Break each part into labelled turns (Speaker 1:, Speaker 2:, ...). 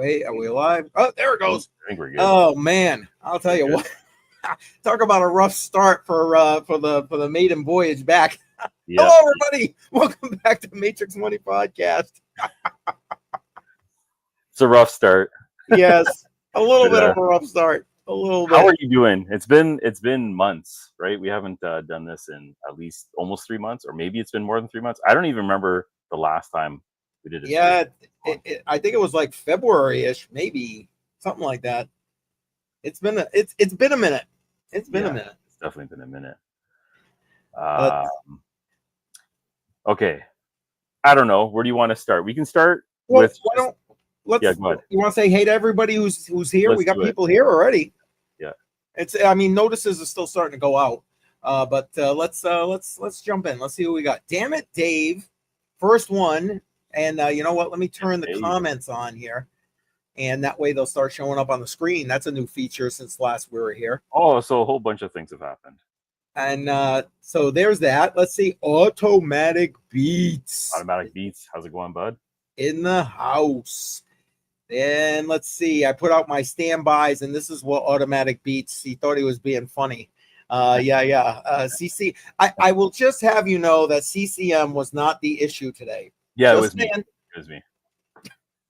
Speaker 1: Wait, are we live? Oh, there it goes.
Speaker 2: I think we're good.
Speaker 1: Oh man, I'll tell you what. Talk about a rough start for the maiden voyage back.
Speaker 2: Yep.
Speaker 1: Hello, everybody. Welcome back to Matrix Money Podcast.
Speaker 2: It's a rough start.
Speaker 1: Yes, a little bit of a rough start. A little bit.
Speaker 2: How are you doing? It's been months, right? We haven't done this in at least almost 3 months, or maybe it's been more than 3 months. I don't even remember the last time we did it.
Speaker 1: Yeah, I think it was like February-ish, maybe something like that. It's been a minute. It's been a minute.
Speaker 2: It's definitely been a minute. Okay, I don't know. Where do you want to start? We can start with.
Speaker 1: Let's. Yeah, go ahead. You want to say hey to everybody who's here? We got people here already.
Speaker 2: Yeah.
Speaker 1: Notices are still starting to go out. But let's jump in. Let's see what we got. Damn it, Dave. First one. And you know what? Let me turn the comments on here. And that way they'll start showing up on the screen. That's a new feature since last we were here.
Speaker 2: Oh, so a whole bunch of things have happened.
Speaker 1: And so there's that. Let's see. Automatic Beats.
Speaker 2: Automatic Beats. How's it going, bud?
Speaker 1: In the house. And let's see. I put out my standbys, and this is what Automatic Beats. He thought he was being funny. CC. I will just have you know that CCM was not the issue today.
Speaker 2: Yeah, it was me.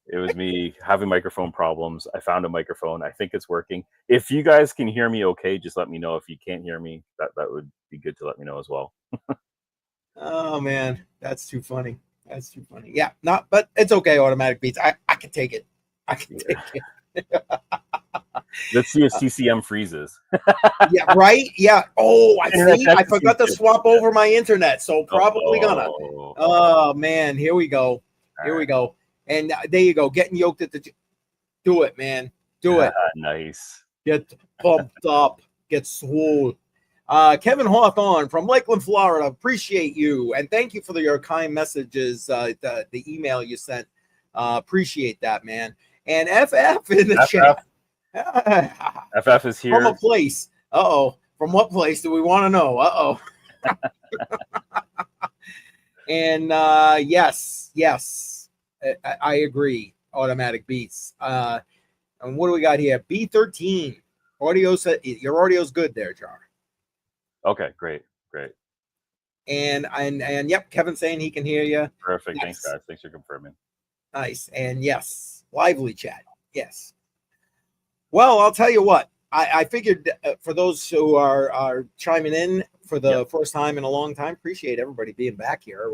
Speaker 2: It was me having microphone problems. I found a microphone. I think it's working. If you guys can hear me okay, just let me know. If you can't hear me, that would be good to let me know as well.
Speaker 1: Oh man, that's too funny. That's too funny. Yeah, but it's okay, Automatic Beats. I can take it. I can take it.
Speaker 2: Let's see if CCM freezes.
Speaker 1: Yeah, right? Yeah. Oh, I forgot to swap over my internet, so probably gonna. Oh man, here we go. Here we go. And there you go, getting yoked at the. Do it, man. Do it.
Speaker 2: Nice.
Speaker 1: Get pumped up. Get swole. Kevin Hawthorne from Lakeland, Florida. Appreciate you, and thank you for your kind messages. The email you sent. Appreciate that, man. And FF in the chat.
Speaker 2: FF is here
Speaker 1: from a place. From what place do we want to know? And yes, I agree. Automatic Beats. And what do we got here? B13 audio. Your audio's good there, Jar.
Speaker 2: Okay, great.
Speaker 1: And yep, Kevin's saying he can hear you.
Speaker 2: Perfect. Yes. Thanks, guys. Thanks for confirming.
Speaker 1: Nice. And yes, lively chat. Yes. Well, I'll tell you what. I figured for those who are chiming in for the first time in a long time, appreciate everybody being back here.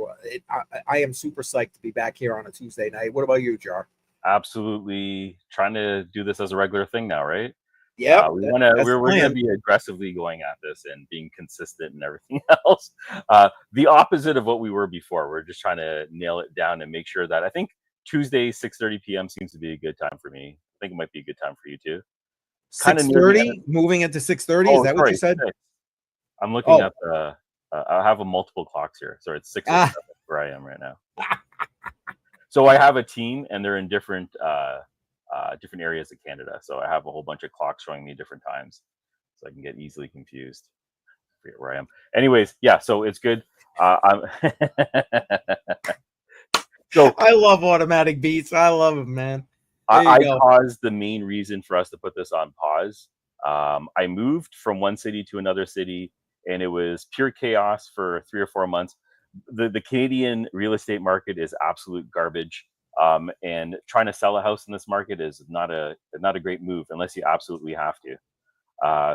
Speaker 1: I am super psyched to be back here on a Tuesday night. What about you, Jar?
Speaker 2: Absolutely trying to do this as a regular thing now, right?
Speaker 1: Yeah,
Speaker 2: we're going to be aggressively going at this and being consistent and everything else. The opposite of what we were before. We're just trying to nail it down and make sure that I think Tuesday 6:30 p.m. seems to be a good time for me. I think it might be a good time for you too.
Speaker 1: 6:30, moving into 6:30. Is that what you said?
Speaker 2: I'm looking at the. I have a multiple clocks here, so it's 6 where I am right now. So I have a team, and they're in different areas of Canada. So I have a whole bunch of clocks showing me different times, so I can get easily confused. I forget where I am. Anyways, yeah. So it's good. So
Speaker 1: I love Automatic Beats. I love them, man.
Speaker 2: I paused the main reason for us to put this on pause. I moved from one city to another city, and it was pure chaos for 3 or 4 months. The Canadian real estate market is absolute garbage, and trying to sell a house in this market is not a great move unless you absolutely have to.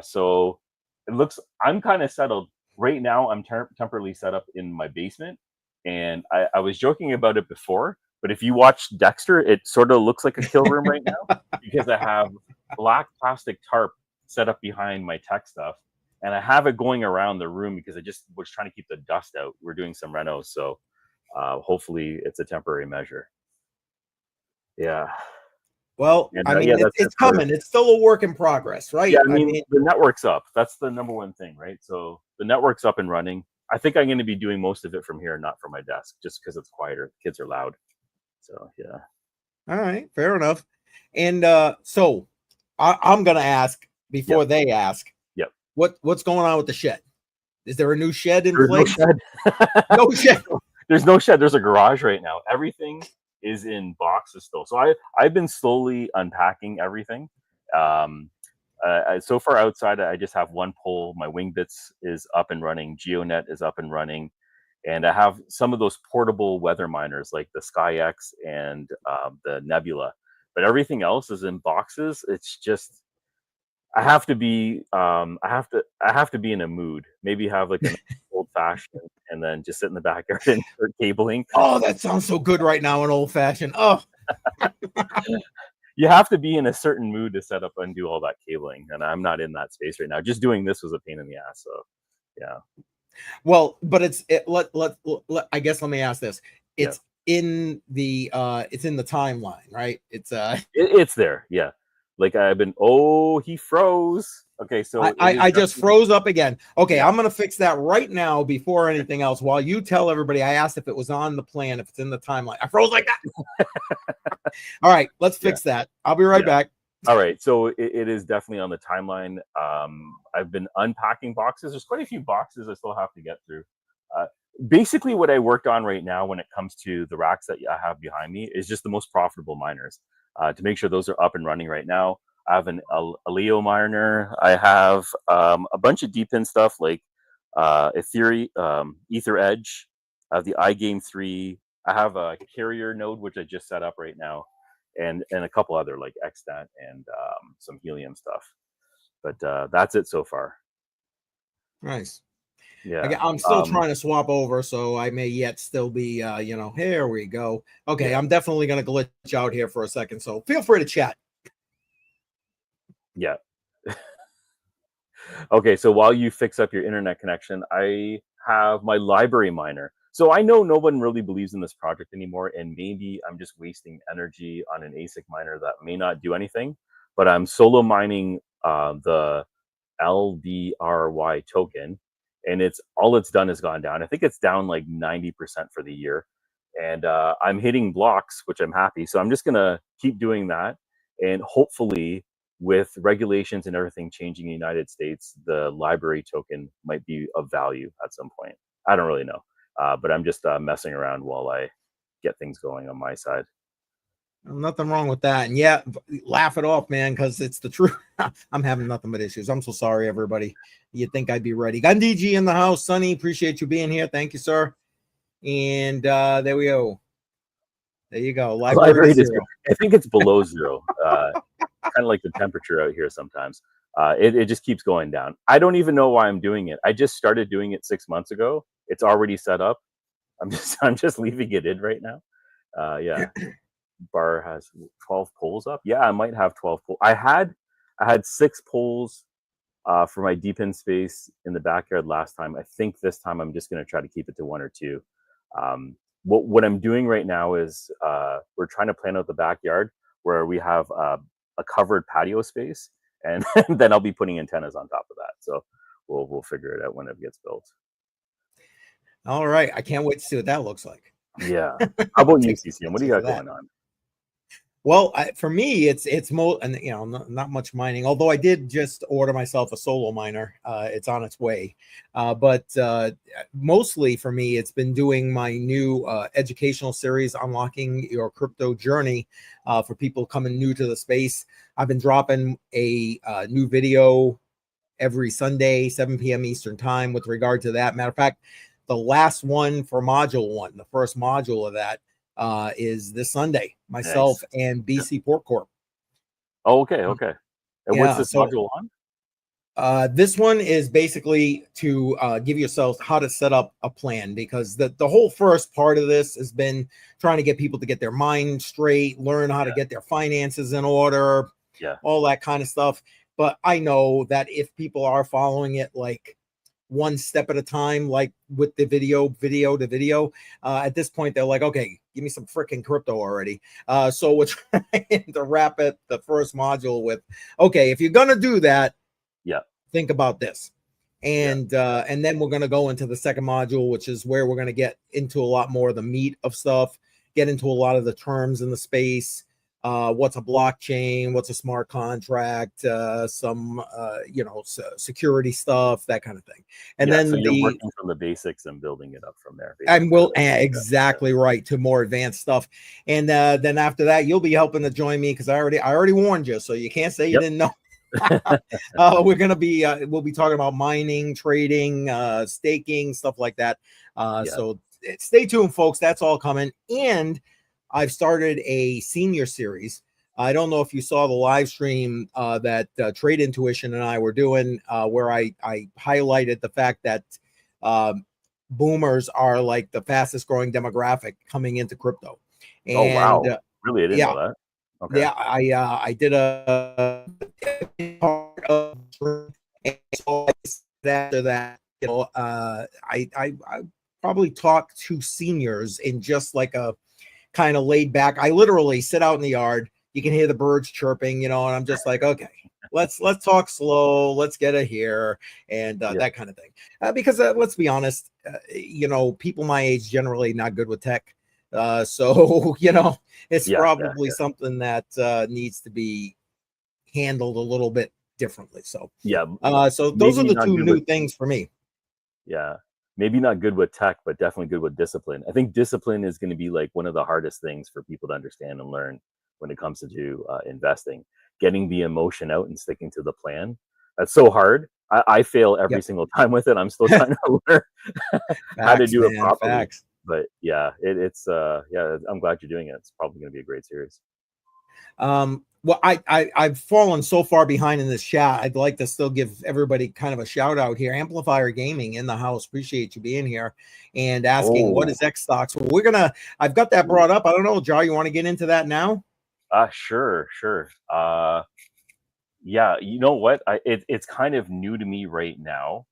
Speaker 2: So it looks I'm kind of settled right now. I'm temporarily set up in my basement, and I was joking about it before. But if you watch Dexter, it sort of looks like a kill room right now because I have black plastic tarp set up behind my tech stuff, and I have it going around the room because I just was trying to keep the dust out. We're doing some renos, so hopefully it's a temporary measure. Yeah.
Speaker 1: Well, it's coming. It's still a work in progress, right?
Speaker 2: Yeah, I mean, the network's up. That's the number one thing, right? So the network's up and running. I think I'm going to be doing most of it from here, not from my desk, just because it's quieter. Kids are loud. So, yeah.
Speaker 1: All right. Fair enough. And so I'm going to ask before they ask.
Speaker 2: Yep.
Speaker 1: What's going on with the shed? Is there a new shed in place?
Speaker 2: No shed.
Speaker 1: No shed.
Speaker 2: There's no shed. There's a garage right now. Everything is in boxes still. So I've been slowly unpacking everything. So far outside, I just have one pole. My WingBits is up and running. GeoNet is up and running. And I have some of those portable weather miners like the SkyX and the Nebula. But everything else is in boxes. It's just I have to be I have to be in a mood. Maybe have like an old fashioned and then just sit in the backyard and start cabling.
Speaker 1: Oh, that sounds so good right now, an old fashioned. Oh,
Speaker 2: You have to be in a certain mood to set up and do all that cabling, and I'm not in that space right now. Just doing this was a pain in the ass. So, yeah.
Speaker 1: well, but I guess let me ask this.
Speaker 2: Yeah.
Speaker 1: It's in the timeline, right?
Speaker 2: It's there. Yeah. Like I've been. Oh, he froze. Okay, so
Speaker 1: I just froze up again. Okay,
Speaker 2: Yeah.
Speaker 1: I'm gonna fix that right now before anything else. While you tell everybody, I asked if it was on the plan, if it's in the timeline. I froze like that. All right, let's fix that. I'll be right back.
Speaker 2: All right, so it is definitely on the timeline. I've been unpacking boxes. There's quite a few boxes I still have to get through. Basically, what I worked on right now when it comes to the racks that I have behind me is just the most profitable miners to make sure those are up and running right now. I have a Leo miner. I have a bunch of deep in stuff like Ether Edge. I have the iGame 3. I have a carrier node, which I just set up right now, and a couple other like XStat and some helium stuff. But that's it so far.
Speaker 1: Nice.
Speaker 2: Yeah.
Speaker 1: I'm still trying to swap over, so I may yet still be, here we go. Okay, yeah. I'm definitely going to glitch out here for a second, so feel free to chat.
Speaker 2: Yeah. Okay, so while you fix up your internet connection, I have my library miner. So I know no one really believes in this project anymore, and maybe I'm just wasting energy on an ASIC miner that may not do anything, but I'm solo mining the LDRY token, and all it's done is gone down. I think it's down like 90% for the year, and I'm hitting blocks, which I'm happy. So I'm just gonna keep doing that, and hopefully, with regulations and everything changing in the United States, the library token might be of value at some point. I don't really know, but I'm just messing around while I get things going on my side.
Speaker 1: Nothing wrong with that. And yeah, laugh it off, man, because it's the truth. I'm having nothing but issues. I'm so sorry, everybody. You'd think I'd be ready. Got DG in the house. Sonny, appreciate you being here. Thank you, sir. And there we go. There you go. Library is zero.
Speaker 2: I think it's below zero. Kind of like the temperature out here sometimes. It just keeps going down. I don't even know why I'm doing it. I just started doing it 6 months ago. It's already set up. I'm just leaving it in right now. Yeah. Bar has 12 poles up. Yeah, I might have 12 poles. I had 6 poles for my deep in space in the backyard last time. I think this time I'm just going to try to keep it to 1 or 2. What I'm doing right now is we're trying to plan out the backyard where we have a covered patio space, and then I'll be putting antennas on top of that. So we'll figure it out when it gets built.
Speaker 1: All right, I can't wait to see what that looks like.
Speaker 2: Yeah. How about you, CCM? What do you got going on?
Speaker 1: Well, for me, it's more, and not much mining. Although I did just order myself a solo miner. It's on its way. But mostly for me, it's been doing my new educational series, Unlocking Your Crypto Journey, for people coming new to the space. I've been dropping a new video every Sunday, 7 p.m. Eastern time with regard to that. Matter of fact, the last one for module 1, the first module of that, is this Sunday. Myself and BC Port Corp.
Speaker 2: Oh, okay. And what's this module on?
Speaker 1: This one is basically to give yourselves how to set up a plan, because the whole first part of this has been trying to get people to get their mind straight, learn how to get their finances in order, all that kind of stuff. But I know that if people are following it like one step at a time, like with the video to video, at this point they're like, okay, give me some freaking crypto already. So we're trying to wrap it the first module with, okay, if you're gonna do that, think about this. And then we're gonna go into the second module, which is where we're gonna get into a lot more of the meat of stuff, get into a lot of the terms in the space, what's a blockchain, what's a smart contract, some security stuff, that kind of thing. And
Speaker 2: Yeah, so
Speaker 1: then
Speaker 2: you're working from the basics and building it up from there,
Speaker 1: and
Speaker 2: basically.
Speaker 1: we'll exactly right, to more advanced stuff. And then after that, you'll be helping to join me, because I already warned you, so you can't say you didn't know. We're gonna be we'll be talking about mining, trading, staking, stuff like that. So stay tuned, folks. That's all coming. And I've started a senior series. I don't know if you saw the live stream that Trade Intuition and I were doing, where I highlighted the fact that boomers are like the fastest growing demographic coming into crypto. And
Speaker 2: oh wow, really? I didn't know that. Okay.
Speaker 1: Yeah, I did a part of, and so after that, I probably talk to seniors in just like a kind of laid back. I literally sit out in the yard. You can hear the birds chirping, and I'm just like, okay, let's talk slow. Let's get it here, and that kind of thing. Because let's be honest, people my age generally not good with tech. So it's probably something that needs to be handled a little bit differently. So so those are the two new things for me.
Speaker 2: Yeah, maybe not good with tech, but definitely good with discipline. I think discipline is going to be like one of the hardest things for people to understand and learn when it comes to investing. Getting the emotion out and sticking to the plan. That's so hard. I fail every single time with it. I'm still trying to learn how to do it properly. But yeah, it's I'm glad you're doing it. It's probably going to be a great series.
Speaker 1: Well, I've fallen so far behind in this chat. I'd like to still give everybody kind of a shout out here. Amplifier Gaming in the house. Appreciate you being here and asking what is xStocks. Well, I've got that brought up. I don't know, Jar, you want to get into that now?
Speaker 2: Sure. Yeah, you know what? It's kind of new to me right now.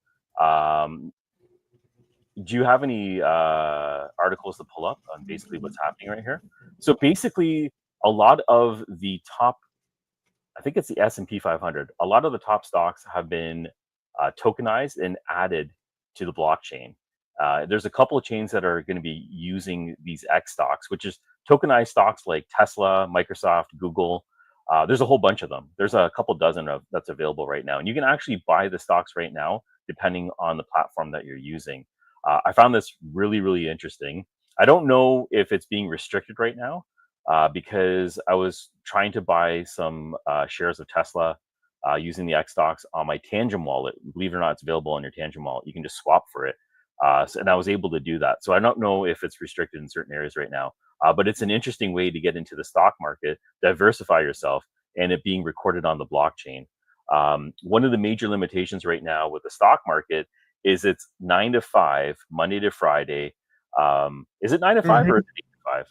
Speaker 2: Do you have any articles to pull up on basically what's happening right here? So basically, a lot of the top, I think it's the S&P 500, a lot of the top stocks have been tokenized and added to the blockchain. There's a couple of chains that are going to be using these xStocks, which is tokenized stocks like Tesla, Microsoft, Google. There's a whole bunch of them. There's a couple dozen of that's available right now. And you can actually buy the stocks right now, depending on the platform that you're using. I found this really, really interesting. I don't know if it's being restricted right now because I was trying to buy some shares of Tesla using the xStocks on my Tangent wallet. Believe it or not, it's available on your Tangent wallet. You can just swap for it. And I was able to do that. So I don't know if it's restricted in certain areas right now, but it's an interesting way to get into the stock market, diversify yourself, and it being recorded on the blockchain. One of the major limitations right now with the stock market is it's 9 to 5, Monday to Friday. Is it 9 to 5 or is it 8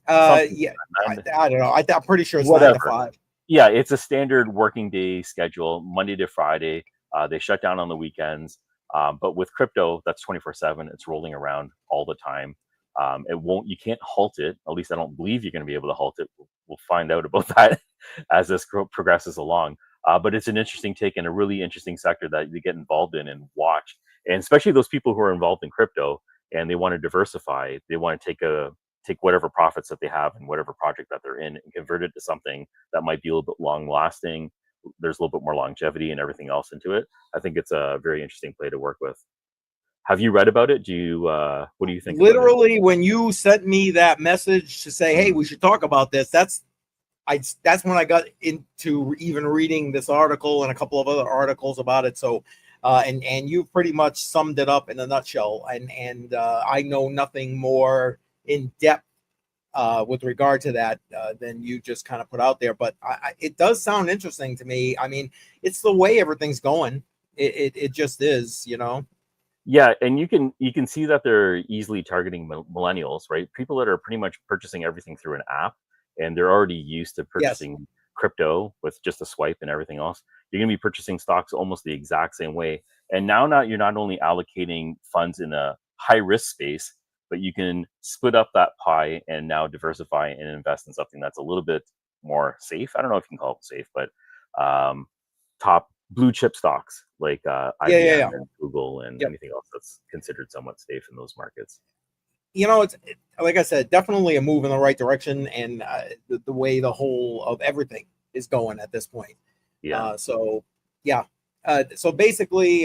Speaker 2: to 5?
Speaker 1: Yeah, I don't know. I'm pretty sure it's
Speaker 2: Whatever.
Speaker 1: 9 to 5.
Speaker 2: Yeah, it's a standard working day schedule, Monday to Friday. They shut down on the weekends. But with crypto, that's 24/7. It's rolling around all the time. You can't halt it. At least I don't believe you're going to be able to halt it. We'll find out about that as this progresses along. But it's an interesting take and a really interesting sector that you get involved in and watch. And especially those people who are involved in crypto and they want to diversify, they want to take whatever profits that they have in whatever project that they're in and convert it to something that might be a little bit long lasting. There's a little bit more longevity and everything else into it. I think it's a very interesting play to work with. Have you read about it? What do you think?
Speaker 1: Literally, when you sent me that message to say, "Hey, we should talk about this," that's when I got into even reading this article and a couple of other articles about it. So, and you pretty much summed it up in a nutshell. And I know nothing more in depth with regard to that than you just kind of put out there. But it does sound interesting to me. I mean, it's the way everything's going. It just is,
Speaker 2: Yeah, and you can see that they're easily targeting millennials, right? People that are pretty much purchasing everything through an app, and they're already used to purchasing crypto with just a swipe and everything else. You're going to be purchasing stocks almost the exact same way. And now you're not only allocating funds in a high risk space, but you can split up that pie and now diversify and invest in something that's a little bit more safe. I don't know if you can call it safe, but top blue chip stocks like IBM and Google and anything else that's considered somewhat safe in those markets.
Speaker 1: it's like I said, definitely a move in the right direction, and the way the whole of everything is going at this point.
Speaker 2: Yeah.
Speaker 1: So yeah, so basically,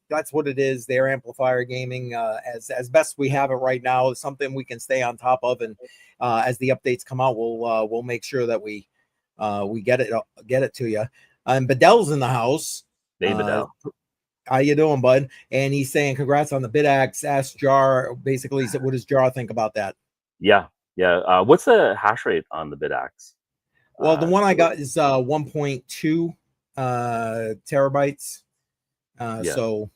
Speaker 1: that's what it is. Their amplifier gaming, as best we have it right now, is something we can stay on top of, and as the updates come out, we'll make sure that we get it to you. And Bedell's in the house.
Speaker 2: David.
Speaker 1: How you doing, bud? And he's saying congrats on the BitX. Ask Jar. Basically, he said, what does Jar think about that?
Speaker 2: Yeah. What's the hash rate on the BitX?
Speaker 1: Well, the one I got is 1.2 terabytes. So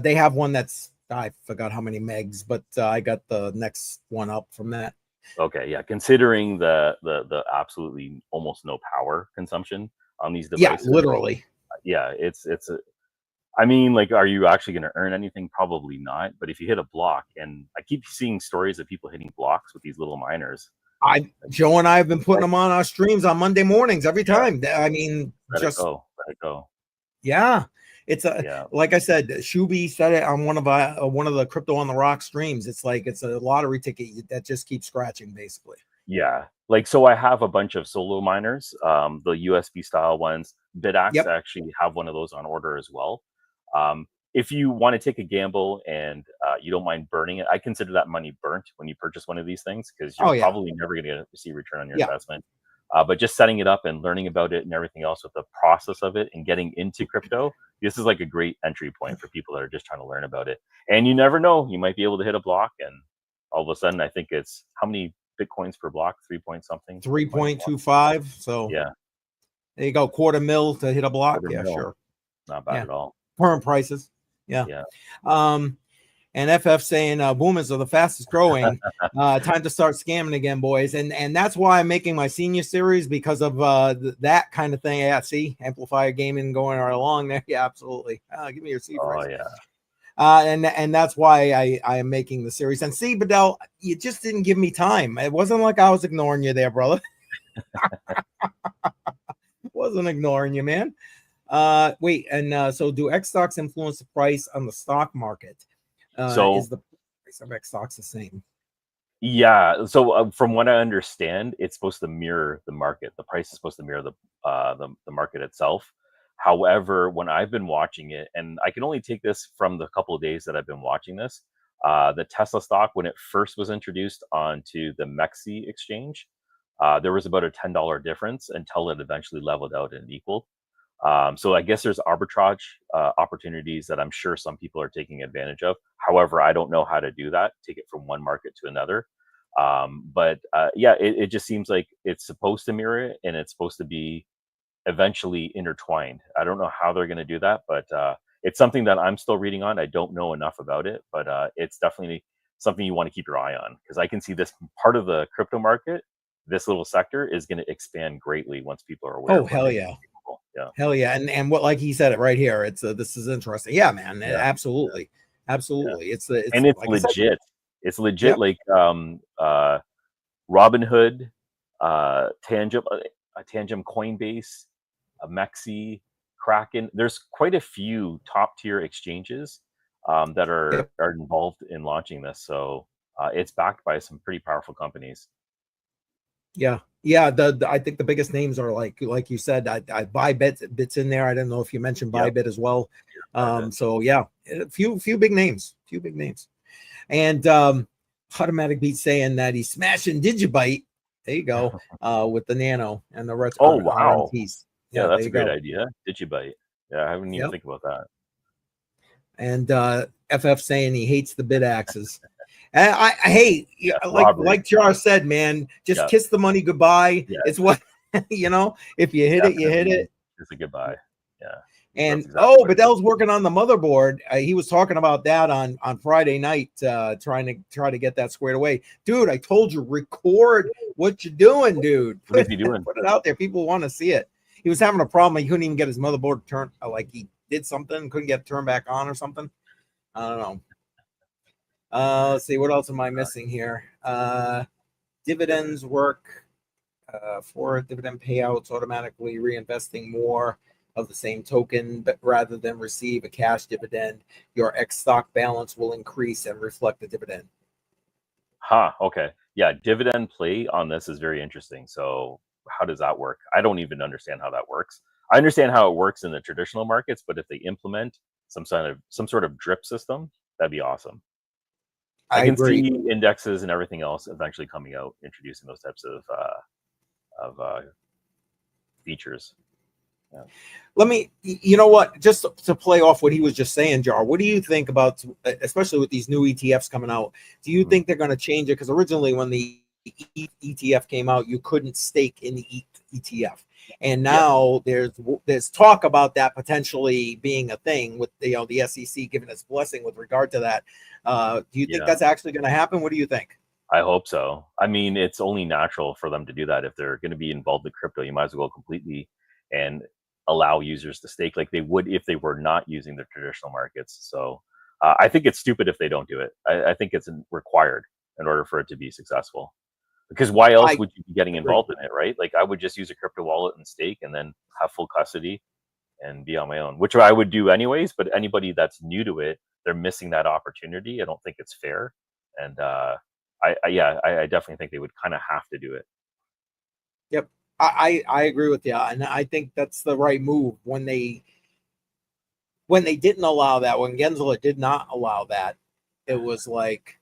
Speaker 1: they have one that's, I forgot how many megs, but I got the next one up from that.
Speaker 2: Okay, yeah. Considering the absolutely almost no power consumption on these devices,
Speaker 1: yeah, literally.
Speaker 2: It's I mean, like, are you actually going to earn anything? Probably not. But if you hit a block, and I keep seeing stories of people hitting blocks with these little miners.
Speaker 1: Joe and I have been putting them on our streams on Monday mornings every time. I mean,
Speaker 2: let it go.
Speaker 1: Yeah, it's like I said, Shuby said it on one of the Crypto on the Rock streams. It's like it's a lottery ticket that just keeps scratching, basically.
Speaker 2: Yeah, like, so I have a bunch of solo miners, the USB style ones. BitX actually have one of those on order as well. If you want to take a gamble and you don't mind burning it, I consider that money burnt when you purchase one of these things, because you're probably never going to see return on your investment. But just setting it up and learning about it and everything else with the process of it and getting into crypto, this is like a great entry point for people that are just trying to learn about it. And you never know, you might be able to hit a block, and all of a sudden, I think it's how many Bitcoins per block? 3 point something.
Speaker 1: 3.25. So
Speaker 2: yeah,
Speaker 1: there you go. $250,000 to hit a block. Sure.
Speaker 2: Not bad at all.
Speaker 1: Current prices. Yeah. And FF saying boomers are the fastest growing. Time to start scamming again, boys. And that's why I'm making my senior series, because of that kind of thing. Yeah, see, amplifier gaming going right along there. Yeah, absolutely. Give me your C phrase.
Speaker 2: Oh yeah.
Speaker 1: And that's why I am making the series. And see, Bedell, you just didn't give me time. It wasn't like I was ignoring you there, brother. Wasn't ignoring you, man. Wait, and so do xStocks influence the price on the stock market?
Speaker 2: So
Speaker 1: is the price of xStocks the same?
Speaker 2: Yeah. So from what I understand, it's supposed to mirror the market. The price is supposed to mirror the market itself. However, when I've been watching it, and I can only take this from the couple of days that I've been watching this, the Tesla stock, when it first was introduced onto the MEXC exchange, there was about a $10 difference until it eventually leveled out and equaled. So I guess there's arbitrage opportunities that I'm sure some people are taking advantage of. However, I don't know how to do that, take it from one market to another. But it just seems like it's supposed to mirror it, and it's supposed to be eventually intertwined. I don't know how they're going to do that, but it's something that I'm still reading on. I don't know enough about it, but it's definitely something you want to keep your eye on, because I can see this part of the crypto market, this little sector, is going to expand greatly once people are aware.
Speaker 1: Oh, hell yeah. Hell yeah. And what, like he said it right here, it's this is interesting. Yeah, man. Yeah. Absolutely. It's
Speaker 2: like legit. It's legit. Like Robinhood, Tangent, Coinbase, MEXC, Kraken. There's quite a few top tier exchanges that are involved in launching this. So it's backed by some pretty powerful companies.
Speaker 1: Yeah. I think the biggest names are like you said, I ByBit's in there. I don't know if you mentioned ByBit as well. So yeah, a few big names, and Automatic Beat saying that he's smashing Digibyte. There you go, with the Nano and the retro.
Speaker 2: Oh wow,
Speaker 1: RMTs.
Speaker 2: Yeah, that's a great idea. Digibyte. Yeah, I wouldn't even think about that.
Speaker 1: And FF saying he hates the bit axes. And I hate, like Jar said, man, just kiss the money goodbye. Yeah. It's what, if you hit it, you hit it.
Speaker 2: It's a goodbye. Yeah.
Speaker 1: And Bedell's working on the motherboard. He was talking about that on Friday night, trying to get that squared away. Dude, I told you, record what you're doing, dude.
Speaker 2: What is he doing?
Speaker 1: Put it out there. People want to see it. He was having a problem. He couldn't even get his motherboard to turn. Like he did something, couldn't get it turned back on or something. I don't know. Let's see, what else am I missing here? Dividends work for dividend payouts, automatically reinvesting more of the same token, but rather than receive a cash dividend, your xStock balance will increase and reflect the dividend.
Speaker 2: Okay. Yeah, dividend play on this is very interesting. So how does that work? I don't even understand how that works. I understand how it works in the traditional markets, but if they implement some sort of drip system, that'd be awesome. I
Speaker 1: I
Speaker 2: can
Speaker 1: agree.
Speaker 2: see indexes and everything else eventually coming out, introducing those types of features. Yeah.
Speaker 1: Let me, you know what, just to play off what he was just saying, Jar, what do you think about, especially with these new ETFs coming out? Do you think they're going to change it? Because originally when the ETF came out, you couldn't stake in the ETF. And now there's talk about that potentially being a thing with the SEC giving its blessing with regard to that. Do you think
Speaker 2: Yeah.
Speaker 1: that's actually going to happen? What do you think?
Speaker 2: I hope so. I mean, it's only natural for them to do that. If they're going to be involved in crypto, you might as well go completely and allow users to stake like they would if they were not using the traditional markets. So I think it's stupid if they don't do it. I think it's required in order for it to be successful. Because why else
Speaker 1: I
Speaker 2: would you be getting
Speaker 1: agree.
Speaker 2: involved in it, right? Like I would just use a crypto wallet and stake and then have full custody and be on my own, which I would do anyways. But anybody that's new to it, they're missing that opportunity. I don't think it's fair. And I definitely think they would kind of have to do it.
Speaker 1: Yep. I agree with you. And I think that's the right move when they didn't allow that, when Gensler did not allow that, it was like,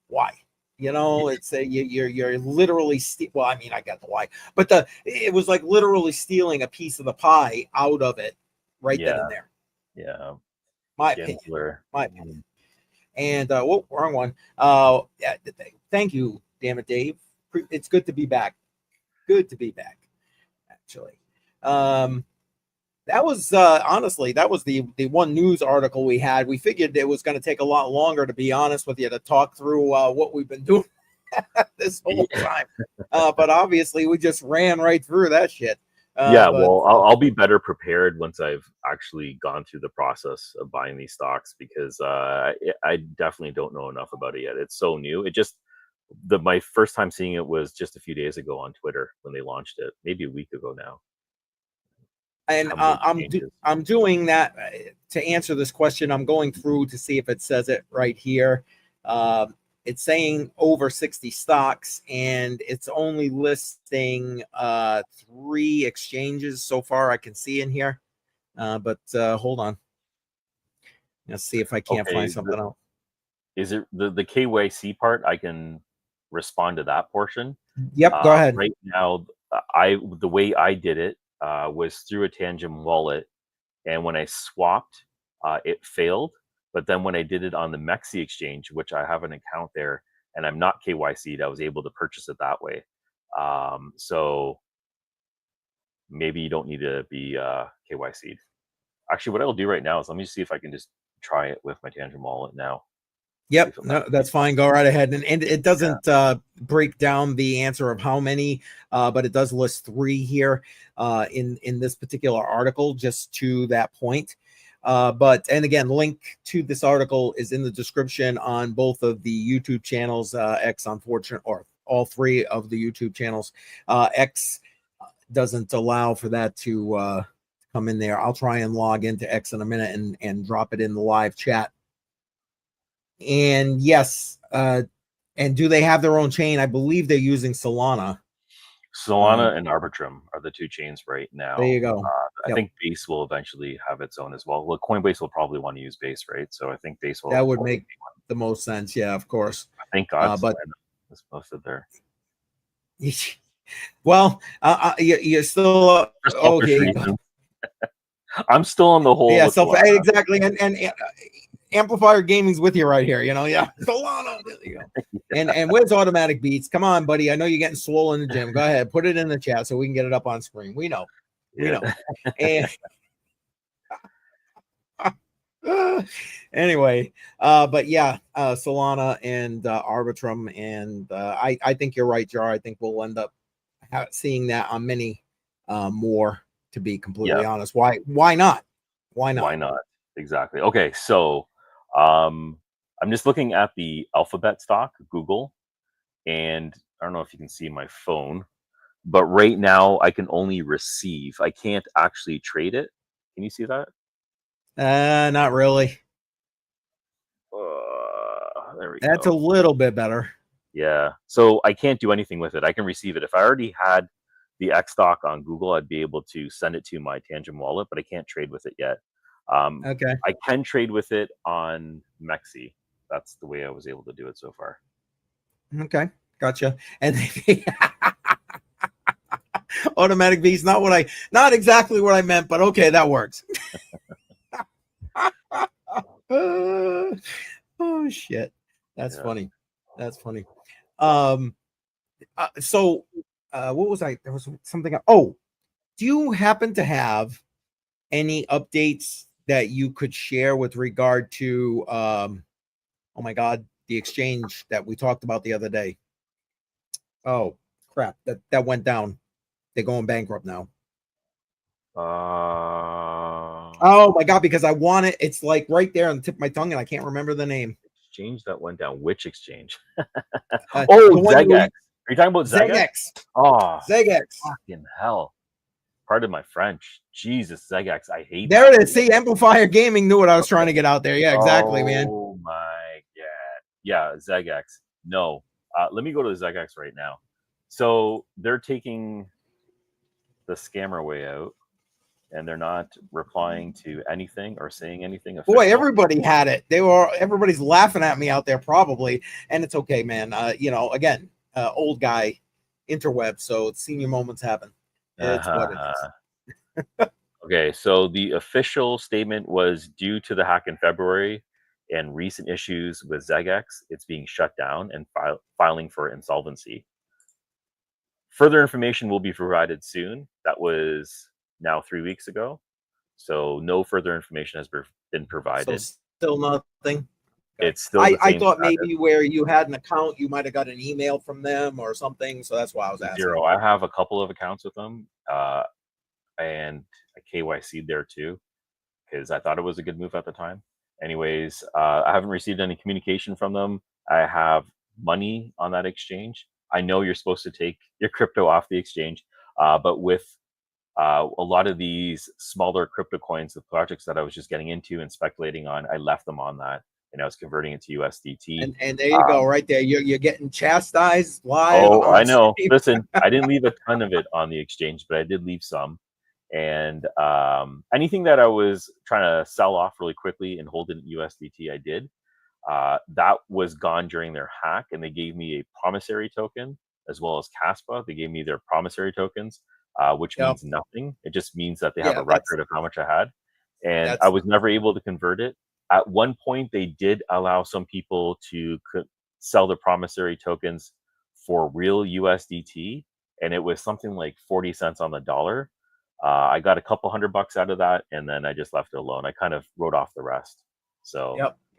Speaker 1: why? It's you're literally well, I mean, I got the why, but it was like literally stealing a piece of the pie out of it right then
Speaker 2: Yeah,
Speaker 1: and there.
Speaker 2: yeah.
Speaker 1: My
Speaker 2: Gensler.
Speaker 1: opinion. And wrong one. Yeah, thank you, damn it, Dave. It's good to be back. Good to be back, actually. That was honestly, that was the one news article we had. We figured it was going to take a lot longer, to be honest with you, to talk through what we've been doing this whole time. But obviously, we just ran right through that shit.
Speaker 2: Well, I'll be better prepared once I've actually gone through the process of buying these stocks because I definitely don't know enough about it yet. It's so new. It just my first time seeing it was just a few days ago on Twitter when they launched it, maybe a week ago now.
Speaker 1: And I'm doing that to answer this question. I'm going through to see if it says it right here. It's saying over 60 stocks, and it's only listing 3 exchanges so far I can see in here. But hold on. Let's see if I can't find something else.
Speaker 2: Is it the KYC part? I can respond to that portion.
Speaker 1: Yep, go ahead.
Speaker 2: Right now, the way I did it was through a Tangent wallet, and when I swapped, it failed. But then when I did it on the Mexi exchange, which I have an account there, and I'm not KYC'd, I was able to purchase it that way. So maybe you don't need to be KYC'd. Actually, what I'll do right now is let me see if I can just try it with my Tangent wallet now.
Speaker 1: Yep, no, that's fine. Go right ahead. And it doesn't break down the answer of how many, but it does list 3 here in this particular article, just to that point. And again, link to this article is in the description on both of the YouTube channels, X, unfortunate, or all 3 of the YouTube channels. X doesn't allow for that to come in there. I'll try and log into X in a minute and drop it in the live chat. And yes, and do they have their own chain? I believe they're using Solana.
Speaker 2: Solana and Arbitrum are the 2 chains right now.
Speaker 1: There you go.
Speaker 2: I think Base will eventually have its own as well. Well, Coinbase will probably want to use Base, right? So I think Base will.
Speaker 1: That would make the most sense. Yeah, of course.
Speaker 2: Thank God. But it's posted there.
Speaker 1: Well, you're still okay.
Speaker 2: I'm still on the whole.
Speaker 1: Yeah, exactly. And Amplifier Gaming's with you right here, yeah. Solana, there you go. And where's Automatic Beats? Come on, buddy. I know you're getting swollen in the gym. Go ahead, put it in the chat so we can get it up on screen. We know. And anyway, but yeah, Solana and Arbitrum, and I think you're right, Jar. I think we'll end up seeing that on many more. To be completely honest, why not? Why not?
Speaker 2: Exactly. Okay, so I'm just looking at the Alphabet stock, Google, and I don't know if you can see my phone, but right now I can only receive. I can't actually trade it. Can you see that?
Speaker 1: Not really.
Speaker 2: there we
Speaker 1: That's
Speaker 2: go.
Speaker 1: a little bit better.
Speaker 2: Yeah. So I can't do anything with it. I can receive it. If I already had the xStock on Google, I'd be able to send it to my Tangent wallet, but I can't trade with it yet.
Speaker 1: Okay.
Speaker 2: I can trade with it on Mexi. That's the way I was able to do it so far.
Speaker 1: Okay. Gotcha. And automatic B's, not exactly what I meant, but okay, that works. Oh shit. That's funny. That's funny. So what was there was something. Oh, do you happen to have any updates that you could share with regard to oh my god, the exchange that we talked about the other day? Oh crap, that went down. They're going bankrupt now. Oh my god, because I want it. It's like right there on the tip of my tongue, and I can't remember the name.
Speaker 2: Exchange that went down. Which exchange?
Speaker 1: Oh,
Speaker 2: ZegX. Are you talking about ZegX? Oh,
Speaker 1: ZegX.
Speaker 2: fucking hell. Pardon my French. Jesus, ZegX. I hate
Speaker 1: there
Speaker 2: that.
Speaker 1: It is. See, Amplifier Gaming knew what I was trying to get out there. Yeah, exactly, man.
Speaker 2: Oh my god. Yeah, ZegX. No. Let me go to the ZegX right now. So they're taking the scammer way out, and they're not replying to anything or saying anything official.
Speaker 1: Boy, everybody had it. Everybody's laughing at me out there, probably, and it's okay, man. Again, old guy, interweb, so senior moments happen. It's what it is.
Speaker 2: Okay, so the official statement was due to the hack in February and recent issues with ZegX, it's being shut down and filing for insolvency. Further information will be provided soon. That was now 3 weeks ago. So no further information has been provided.
Speaker 1: So still nothing?
Speaker 2: It's still the same
Speaker 1: I thought
Speaker 2: status.
Speaker 1: maybe where you had an account, you might have got an email from them or something. So that's why I was asking.
Speaker 2: Zero. I have a couple of accounts with them, and a KYC there too, because I thought it was a good move at the time. Anyways, I haven't received any communication from them. I have money on that exchange. I know you're supposed to take your crypto off the exchange, but with a lot of these smaller crypto coins, the projects that I was just getting into and speculating on, I left them on that, and I was converting it to USDT.
Speaker 1: And there you go, right there. You're getting chastised live.
Speaker 2: Oh, I know.
Speaker 1: Stream.
Speaker 2: Listen, I didn't leave a ton of it on the exchange, but I did leave some. And anything that I was trying to sell off really quickly and hold in USDT, I did. That was gone during their hack, and they gave me a promissory token as well as Caspa. They gave me their promissory tokens, which means nothing. It just means that they have a record of how much I had, and I was never able to convert it. At one point, they did allow some people to sell the promissory tokens for real USDT, and it was something like 40 cents on the dollar. I got a couple $100 out of that, and then I just left it alone. I kind of wrote off the rest. So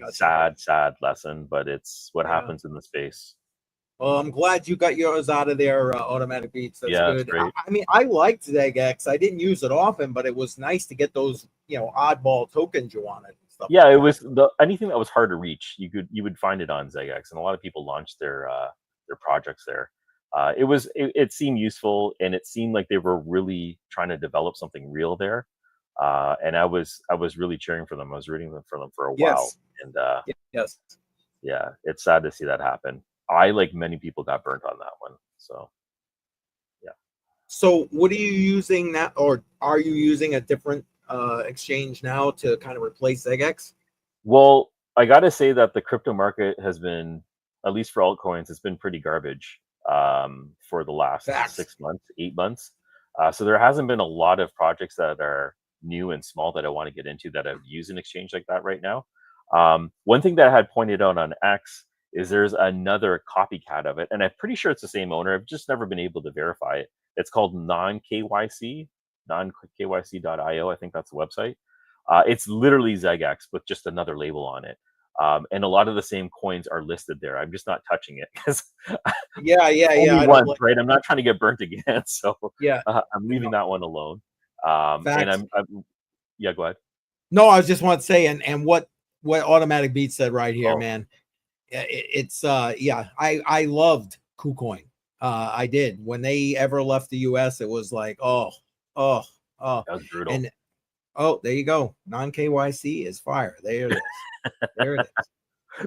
Speaker 2: sad lesson, but it's what happens in the space.
Speaker 1: Well, I'm glad you got yours out of there, automatic beats. That's good.
Speaker 2: That's great.
Speaker 1: I mean, I liked ZegX. I didn't use it often, but it was nice to get those, oddball tokens you wanted. And stuff
Speaker 2: it was anything that was hard to reach. You would find it on ZegX, and a lot of people launched their projects there. It seemed useful, and it seemed like they were really trying to develop something real there. And I was really cheering for them. I was rooting for them for a while. And it's sad to see that happen. I, like many people, got burnt on that one. So
Speaker 1: So what are you using now, or are you using a different exchange now to kind of replace ZegX?
Speaker 2: Well, I got to say that the crypto market has been, at least for altcoins, it's been pretty garbage for the last 6 months, 8 months. So there hasn't been a lot of projects that are new and small that I want to get into that have used an exchange like that right now. One thing that I had pointed out on X is there's another copycat of it, and I'm pretty sure it's the same owner. I've just never been able to verify it. It's called non-KYC, non-KYC.io. I think that's the website. It's literally ZegX with just another label on it. And a lot of the same coins are listed there. I'm just not touching it because once, right? I'm not trying to get burnt again, so I'm leaving that one alone. And I'm go ahead.
Speaker 1: No, I was just want to say, and what Automatic Beat said right here, man. It's I loved KuCoin. I did. When they ever left the US, it was like, oh.
Speaker 2: That was brutal.
Speaker 1: And there you go. Non-KYC is fire. There it is. There it is.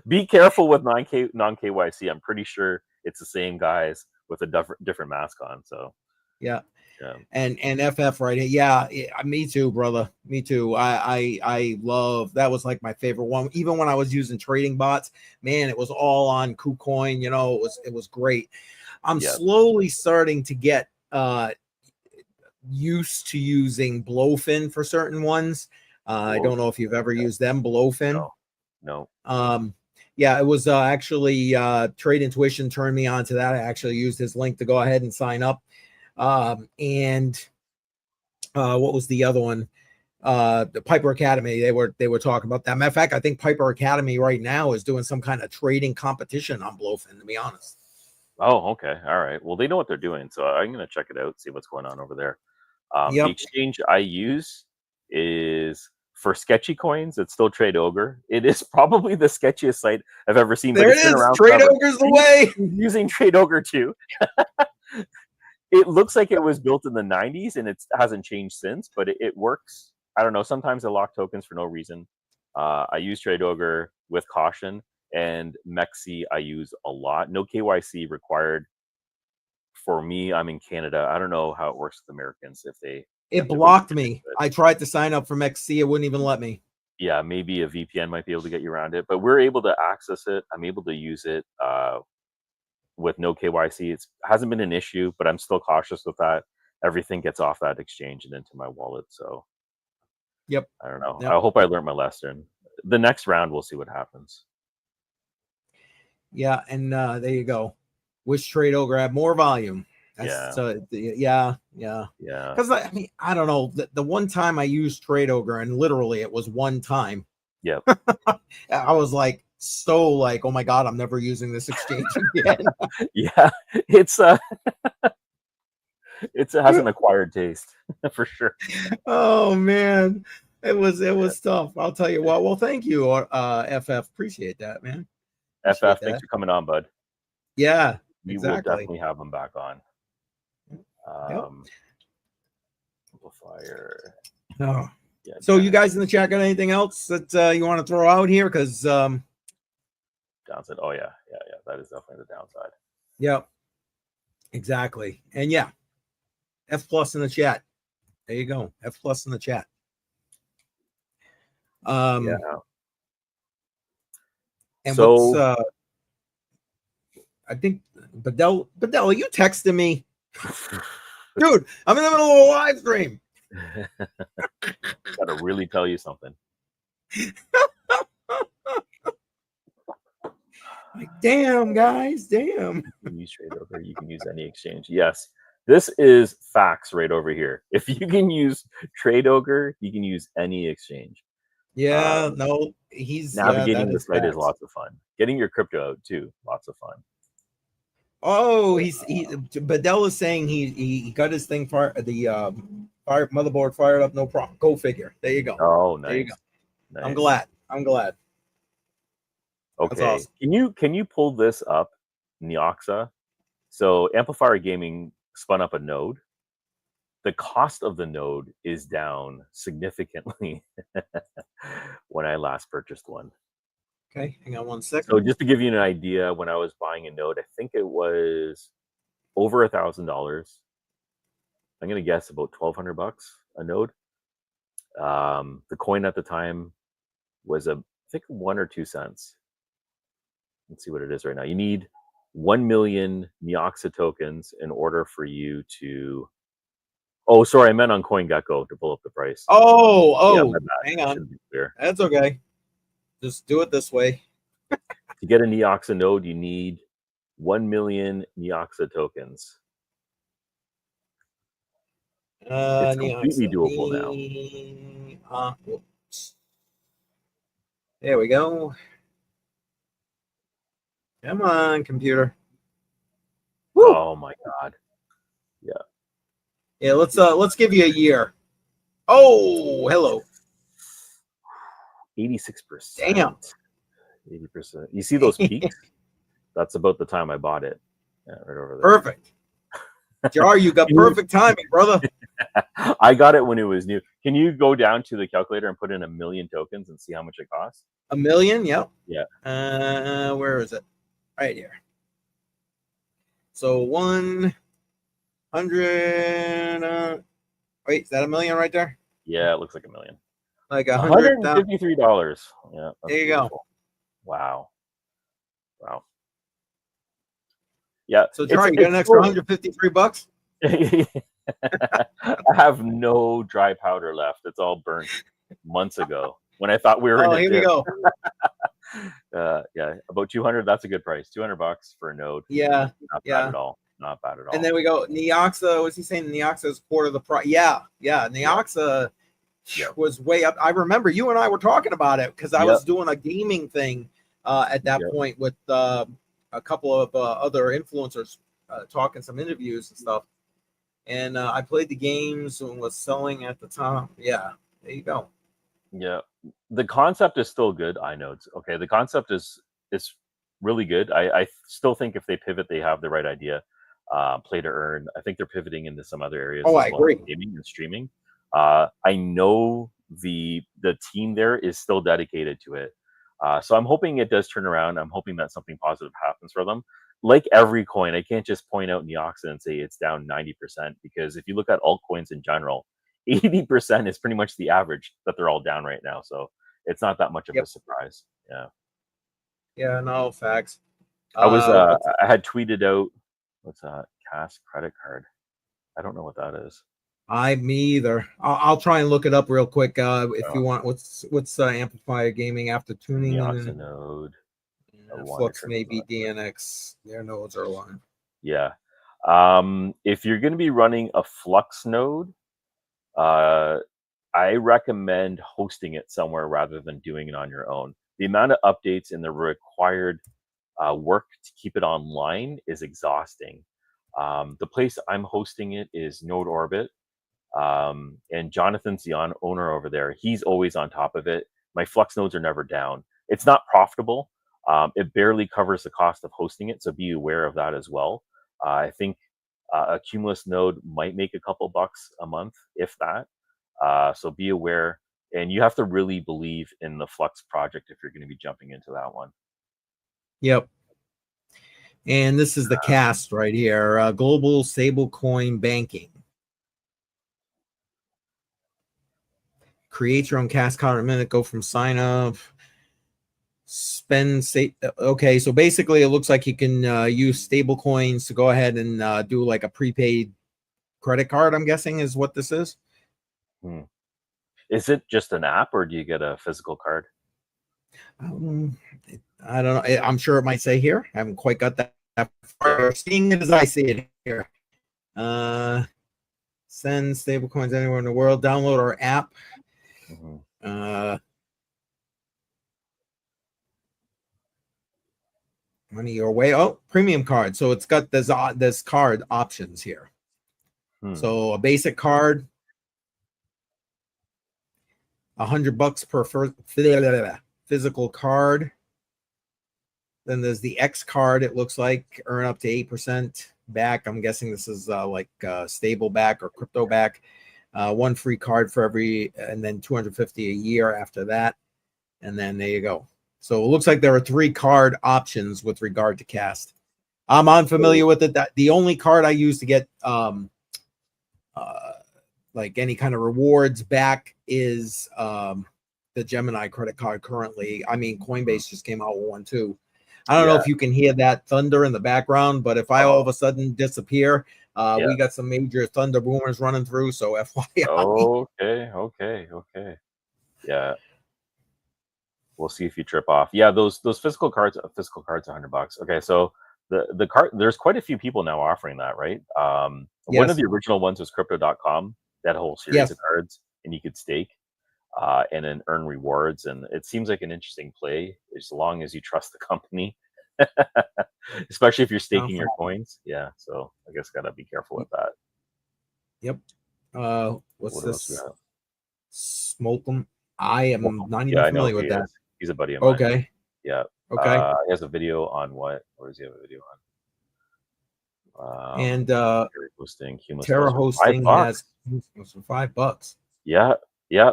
Speaker 2: Be careful with non KYC. I'm pretty sure it's the same guys with a different mask on. So
Speaker 1: yeah.
Speaker 2: yeah.
Speaker 1: And FF right here. Yeah, me too, brother. Me too. I love, that was like my favorite one. Even when I was using trading bots, man, it was all on KuCoin. You know, it was great. I'm slowly starting to get used to using Blowfin for certain ones. I don't know if you've ever used them, Blowfin.
Speaker 2: No.
Speaker 1: Yeah, it was actually Trade Intuition turned me on to that. I actually used his link to go ahead and sign up. And what was the other one? The Piper Academy. They were talking about that. Matter of fact, I think Piper Academy right now is doing some kind of trading competition on Blowfin, to be honest.
Speaker 2: Oh, okay. All right. Well, they know what they're doing, so I'm gonna check it out, see what's going on over there. The exchange I use is for sketchy coins. It's still Trade Ogre. It is probably the sketchiest site I've ever seen.
Speaker 1: There
Speaker 2: but
Speaker 1: it
Speaker 2: it's been
Speaker 1: is.
Speaker 2: around
Speaker 1: Trade
Speaker 2: forever.
Speaker 1: Ogre's the way.
Speaker 2: Using Trade Ogre too. It looks like it was built in the 90s and it hasn't changed since, but it works. I don't know. Sometimes I lock tokens for no reason. I use Trade Ogre with caution, and Mexi I use a lot. No KYC required for me. I'm in Canada. I don't know how it works with Americans if they.
Speaker 1: It blocked me. I tried to sign up for Mexi. It wouldn't even let me.
Speaker 2: Yeah, maybe a VPN might be able to get you around it, but we're able to access it. I'm able to use it with no KYC. It hasn't been an issue, but I'm still cautious with that. Everything gets off that exchange and into my wallet. So,
Speaker 1: yep.
Speaker 2: I don't know. I hope I learned my lesson. The next round, we'll see what happens.
Speaker 1: Yeah, and there you go. Wish Trade Ogre had more volume. That's, yeah. Because I mean, I don't know. The one time I used Trade Ogre, and literally it was one time.
Speaker 2: Yep.
Speaker 1: I was like, so like, oh my god, I'm never using this exchange again.
Speaker 2: Yeah, it has an acquired taste for sure.
Speaker 1: Oh man, it was tough. I'll tell you what. Well, thank you, FF. Appreciate that, man.
Speaker 2: FF, thanks for coming on, bud.
Speaker 1: Yeah,
Speaker 2: we will definitely have them back on. Amplifier.
Speaker 1: Oh. Yeah, so you guys in the chat got anything else that you want to throw out here? Because
Speaker 2: downside. Oh yeah. That is definitely the downside.
Speaker 1: Yep. Exactly. And yeah, F+ in the chat. There you go. F+ in the chat.
Speaker 2: Yeah.
Speaker 1: And so, I think Bedell, are you texting me? Dude, I'm in the middle of a live stream.
Speaker 2: Gotta really tell you something.
Speaker 1: Like, damn, guys, damn.
Speaker 2: You can use Trade Ogre. You can use any exchange. Yes, this is facts right over here. If you can use Trade Ogre, you can use any exchange.
Speaker 1: Yeah, no, he's
Speaker 2: navigating the site is lots of fun. Getting your crypto out too, lots of fun.
Speaker 1: Oh, Bedell is saying he got his thing motherboard fired up, no problem. Go figure. There you go.
Speaker 2: Oh, nice.
Speaker 1: There you go.
Speaker 2: Nice.
Speaker 1: I'm glad.
Speaker 2: Okay.
Speaker 1: Awesome.
Speaker 2: Can you pull this up, Neoxa? So Amplifier Gaming spun up a node. The cost of the node is down significantly when I last purchased one.
Speaker 1: Okay, hang on one second.
Speaker 2: So just to give you an idea, when I was buying a node, I think it was over $1,000. I'm gonna guess about $1,200 a node. The coin at the time was I think 1 or 2 cents. Let's see what it is right now. You need 1 million Neoxa tokens in order for you to. Oh, sorry, I meant on CoinGecko to pull up the price.
Speaker 1: Oh, hang on. That's okay. Just do it this way.
Speaker 2: To get a Neoxa node, you need 1 million Neoxa tokens. It's completely doable now.
Speaker 1: Whoops. There we go. Come on, computer.
Speaker 2: Woo! Oh my god.
Speaker 1: Yeah, let's give you a year. Oh, hello.
Speaker 2: 86%.
Speaker 1: Damn.
Speaker 2: 80%. You see those peaks? That's about the time I bought it. Yeah, right over there.
Speaker 1: Perfect. Jar, you got perfect timing, brother.
Speaker 2: I got it when it was new. Can you go down to the calculator and put in 1 million tokens and see how much it costs?
Speaker 1: 1 million? Yep.
Speaker 2: Yeah.
Speaker 1: Where is it? Right here. So 100. Wait, is that 1 million right there?
Speaker 2: Yeah, it looks like 1 million.
Speaker 1: Like 100.
Speaker 2: $153. Yeah.
Speaker 1: There you
Speaker 2: beautiful.
Speaker 1: go.
Speaker 2: Wow. Yeah.
Speaker 1: So Charlie, you got an extra 153 bucks?
Speaker 2: I have no dry powder left. It's all burnt months ago when I thought we were in a
Speaker 1: here we
Speaker 2: dip.
Speaker 1: go.
Speaker 2: Yeah, about 200. That's a good price. $200 for a node.
Speaker 1: Yeah.
Speaker 2: Not bad at all. Not bad at all.
Speaker 1: And then we go. Neoxa. What's he saying? Neoxa is quarter of the price. Yeah. Neoxa was way up. I remember you and I were talking about it because I was doing a gaming thing at that point with a couple of other influencers talking some interviews and stuff. And I played the games and was selling at the time. Yeah, there you go.
Speaker 2: Yeah, the concept is still good. I know it's okay. The concept is really good. I still think if they pivot, they have the right idea. Play to earn. I think they're pivoting into some other areas.
Speaker 1: Oh, I agree.
Speaker 2: Gaming and streaming. I know the team there is still dedicated to it. So I'm hoping it does turn around. I'm hoping that something positive happens for them. Like every coin, I can't just point out Neoxa and say it's down 90% because if you look at altcoins in general, 80% is pretty much the average that they're all down right now. So it's not that much of a surprise. Yeah.
Speaker 1: Yeah, no, facts.
Speaker 2: I had tweeted out, what's that? Cash credit card. I don't know what that is.
Speaker 1: Me either. I'll try and look it up real quick if you want. What's Amplifier Gaming after tuning
Speaker 2: Neoxa
Speaker 1: in?
Speaker 2: Node.
Speaker 1: Flux maybe DNX. Their nodes are aligned.
Speaker 2: Yeah. If you're going to be running a Flux node, I recommend hosting it somewhere rather than doing it on your own. The amount of updates and the required work to keep it online is exhausting. The place I'm hosting it is Node Orbit. And Jonathan's the owner over there. He's always on top of it. My Flux nodes are never down. It's not profitable. It barely covers the cost of hosting it, so be aware of that as well. I think a Cumulus node might make a couple bucks a month, if that. So be aware, and you have to really believe in the Flux project if you're going to be jumping into that one.
Speaker 1: Yep. And this is the cast right here, Global Stablecoin Banking. Create your own cast card in a minute, go from sign up, spend, okay, so basically it looks like you can use stable coins to go ahead and do like a prepaid credit card, I'm guessing is what this is.
Speaker 2: Is it just an app or do you get a physical card?
Speaker 1: I don't know. I'm sure it might say here. I haven't quite got that far. Seeing it as I see it here. Send stable coins anywhere in the world. Download our app. Money your way. Oh, premium card. So it's got this card options here. So a basic card, $100 per physical card. Then there's the X card. It looks like earn up to 8% back. I'm guessing this is like stable back or crypto back. One free card for every, and then 250 a year after that. And then there you go. So it looks like there are 3 card options with regard to cast. I'm unfamiliar with it. The only card I use to get like any kind of rewards back is the Gemini credit card currently. I mean, Coinbase just came out with one too. I don't know if you can hear that thunder in the background, but if I all of a sudden disappear, we got some major thunder boomers running through. So FYI.
Speaker 2: Okay. Yeah. We'll see if you trip off. Yeah, those physical cards are $100. Okay, so the card, there's quite a few people now offering that, right? One of the original ones was crypto.com, that whole series of cards, and you could stake and then earn rewards. And it seems like an interesting play as long as you trust the company, especially if you're staking your coins. Yeah, so I guess gotta be careful with that.
Speaker 1: Yep. What's this? Smoltum. I am not even familiar with that.
Speaker 2: He's a buddy of mine.
Speaker 1: Okay.
Speaker 2: Yeah.
Speaker 1: Okay.
Speaker 2: He has a video on what does he have a video
Speaker 1: And
Speaker 2: hosting,
Speaker 1: Terra Hosting has $5.
Speaker 2: Yeah.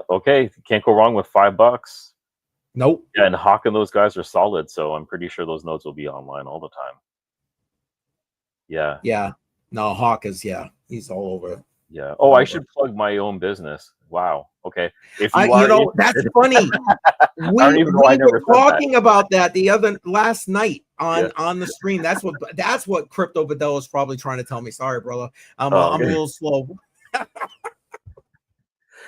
Speaker 2: Okay. Can't go wrong with $5.
Speaker 1: Nope.
Speaker 2: Yeah, and Hawk and those guys are solid, so I'm pretty sure those nodes will be online all the time. Yeah.
Speaker 1: Yeah. No, Hawk is he's all over.
Speaker 2: Yeah. Oh, I should plug my own business. Wow. Okay. If you
Speaker 1: you know, that's funny. We were talking about that last night on the stream. That's what Crypto Vidal is probably trying to tell me. Sorry, brother. I'm a little slow.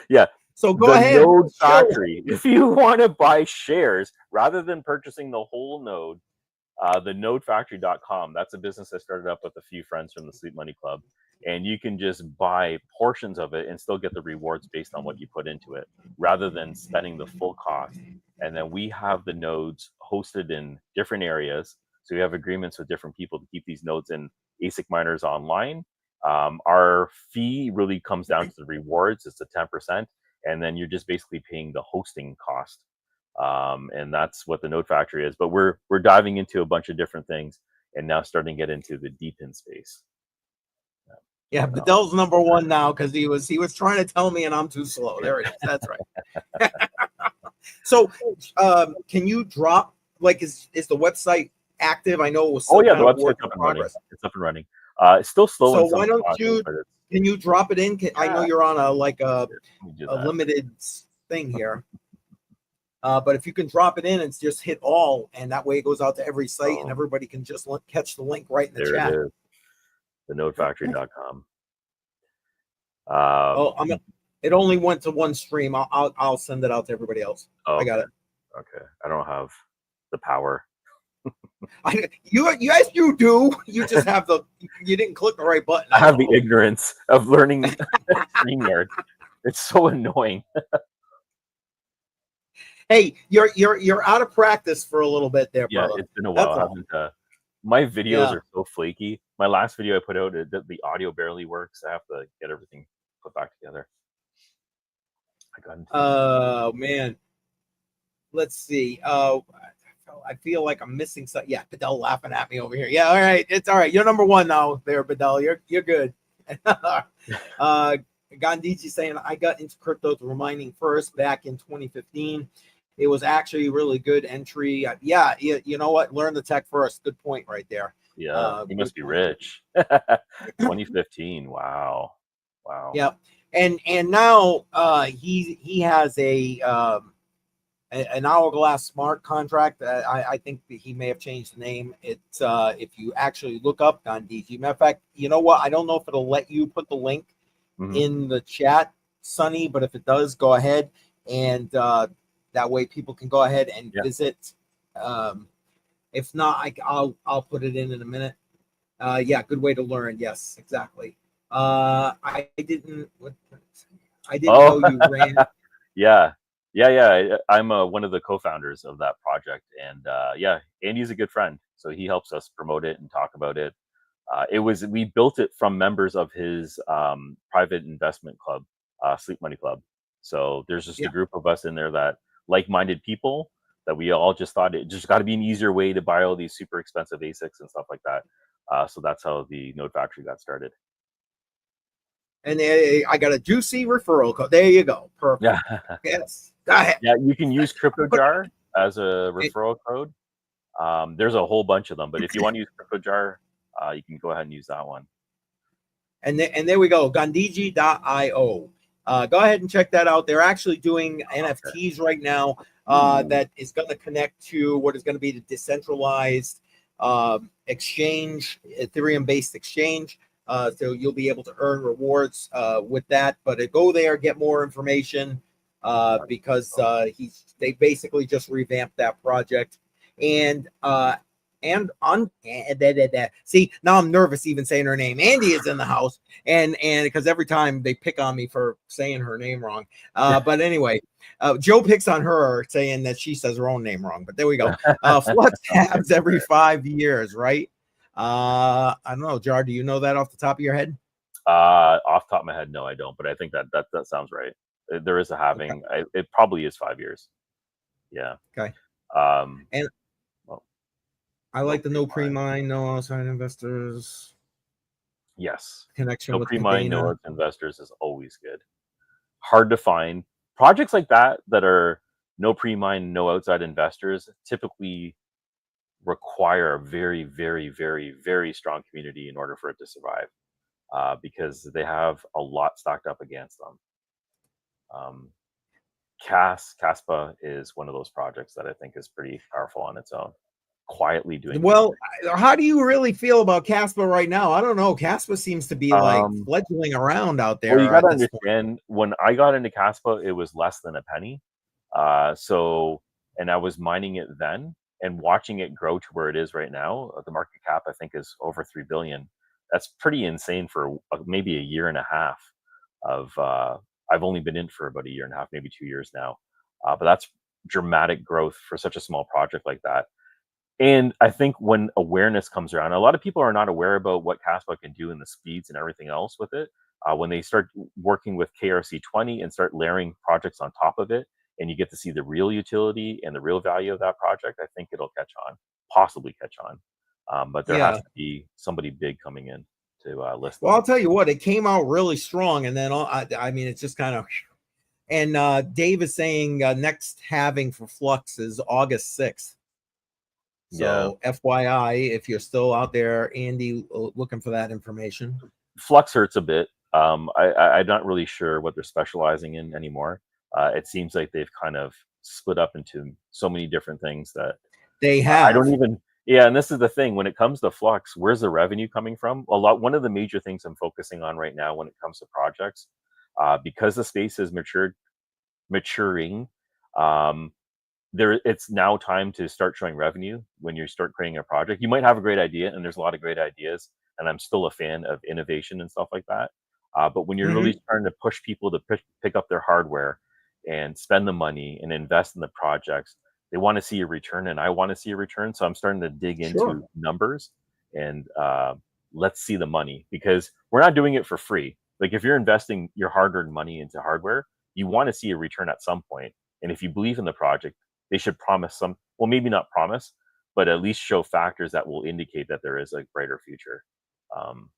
Speaker 2: Yeah.
Speaker 1: So go ahead.
Speaker 2: Node Factory. If you want to buy shares rather than purchasing the whole node, the nodefactory.com. That's a business I started up with a few friends from the Sleep Money Club. And you can just buy portions of it and still get the rewards based on what you put into it, rather than spending the full cost. And then we have the nodes hosted in different areas. So we have agreements with different people to keep these nodes and ASIC miners online. Our fee really comes down to the rewards. It's a 10%. And then you're just basically paying the hosting cost. And that's what the Node Factory is. But we're diving into a bunch of different things and now starting to get into the deep in space.
Speaker 1: Yeah, Vidal's number one now because he was trying to tell me and I'm too slow. There it is. That's right. So can you drop, like, is the website active? I know it was
Speaker 2: the website's up and running. It's up and running. It's still slow.
Speaker 1: So why don't you can you drop it in? I know you're on a limited thing here. But if you can drop it in and just hit all, and that way it goes out to every site and everybody can just catch the link right in the chat.
Speaker 2: It is. The nodefactory.com.
Speaker 1: It only went to one stream. I'll send it out to everybody else. I got it.
Speaker 2: Okay. I don't have the power.
Speaker 1: Yes, you do. You just have you didn't click the right button.
Speaker 2: I have the ignorance of learning StreamYard. It's so annoying.
Speaker 1: Hey, you're out of practice for a little bit there, brother.
Speaker 2: Yeah, it's been a while. My videos are so flaky. My last video I put out, the audio barely works. I have to get everything put back together.
Speaker 1: Man. Let's see. I feel like I'm missing something. Yeah, Vidal laughing at me over here. Yeah, all right. It's all right. You're number one now there, Vidal. You're good. Gandhiji saying, I got into crypto through mining first back in 2015. It was actually a really good entry. You know what? Learn the tech first. Good point right there.
Speaker 2: Yeah, he must be rich. 2015. Wow.
Speaker 1: Yeah, and now he has an Hourglass smart contract. I think that he may have changed the name. It's if you actually look up Gandhiji. Matter of fact, you know what? I don't know if it'll let you put the link in the chat, Sonny, but if it does, go ahead and that way people can go ahead and visit. If not, I'll put it in a minute. Good way to learn. Yes, exactly. I didn't know you ran.
Speaker 2: Yeah. I'm one of the co-founders of that project, and Andy's a good friend, so he helps us promote it and talk about it. We built it from members of his private investment club, Sleep Money Club. So there's just a group of us in there that like-minded people that we all just thought it just got to be an easier way to buy all these super expensive ASICs and stuff like that. So that's how the Node Factory got started.
Speaker 1: And I got a juicy referral code. There you go. Perfect.
Speaker 2: Yeah.
Speaker 1: Yes. Go ahead.
Speaker 2: Yeah, you can use CryptoJar as a referral code. There's a whole bunch of them, but if you want to use CryptoJar, you can go ahead and use that one.
Speaker 1: And there we go. Gandhiji.io. Go ahead and check that out. They're actually doing NFTs right now that is going to connect to what is going to be the decentralized exchange, Ethereum-based exchange. So you'll be able to earn rewards with that. But go there, get more information because they basically just revamped that project. And see, now I'm nervous even saying her name. Andy is in the house, and because every time they pick on me for saying her name wrong. But anyway, Joe picks on her saying that she says her own name wrong. But there we go. Flux tabs every 5 years, right? I don't know, Jar. Do you know that off the top of your head?
Speaker 2: Off the top of my head, no, I don't. But I think that sounds right. There is a halving. Okay. It probably is 5 years. Yeah.
Speaker 1: Okay. And I like the no pre-mine, no outside investors.
Speaker 2: Yes.
Speaker 1: connection
Speaker 2: No
Speaker 1: with
Speaker 2: pre-mine, no
Speaker 1: Cadena.
Speaker 2: outs investors is always good. Hard to find. Projects like that are no pre-mine, no outside investors typically require a very, very, very, very strong community in order for it to survive, because they have a lot stacked up against them. Um, Caspa is one of those projects that I think is pretty powerful on its own, quietly doing good
Speaker 1: Well, how do you really feel about Caspa right now? I don't know. Caspa seems to be like
Speaker 2: things.
Speaker 1: fledgling around out
Speaker 2: Well, you
Speaker 1: there
Speaker 2: got to
Speaker 1: at this point.
Speaker 2: understand, when I got into Caspa, it was less than a penny. And I was mining it then and watching it grow to where it is right now. The market cap, I think, is over 3 billion. That's pretty insane for maybe a year and a half of, I've only been in for about a year and a half, maybe 2 years now. But that's dramatic growth for such a small project like that. And I think when awareness comes around, a lot of people are not aware about what Caspa can do and the speeds and everything else with it. When they start working with KRC20 and start layering projects on top of it, and you get to see the real utility and the real value of that project, I think it'll catch on, possibly catch on. But there has
Speaker 1: Yeah.
Speaker 2: to be somebody big coming in to list
Speaker 1: Well, I'll
Speaker 2: them.
Speaker 1: tell you what, it came out really strong, and then I mean, it's just kind of. And Dave is saying next halving for Flux is August 6th.
Speaker 2: Yeah.
Speaker 1: So FYI, if you're still out there, Andy, looking for that information.
Speaker 2: Flux hurts a bit. I'm not really sure what they're specializing in anymore. It seems like they've kind of split up into so many different things that
Speaker 1: They
Speaker 2: I don't
Speaker 1: have.
Speaker 2: even. Yeah, and this is the thing when it comes to Flux, where's the revenue coming from? One of the major things I'm focusing on right now when it comes to projects, because the space is maturing. Um, it's now time to start showing revenue when you start creating a project. You might have a great idea, and there's a lot of great ideas, and I'm still a fan of innovation and stuff like that. But when you're really
Speaker 1: Mhm.
Speaker 2: starting to push people to pick up their hardware and spend the money and invest in the projects, they want to see a return, and I want to see a return. So I'm starting to dig
Speaker 1: Sure.
Speaker 2: into numbers and let's see the money, because we're not doing it for free. Like, if you're investing your hard-earned money into hardware, you want to see a return at some point. And if you believe in the project, they should promise some, well, maybe not promise, but at least show factors that will indicate that there is a brighter future.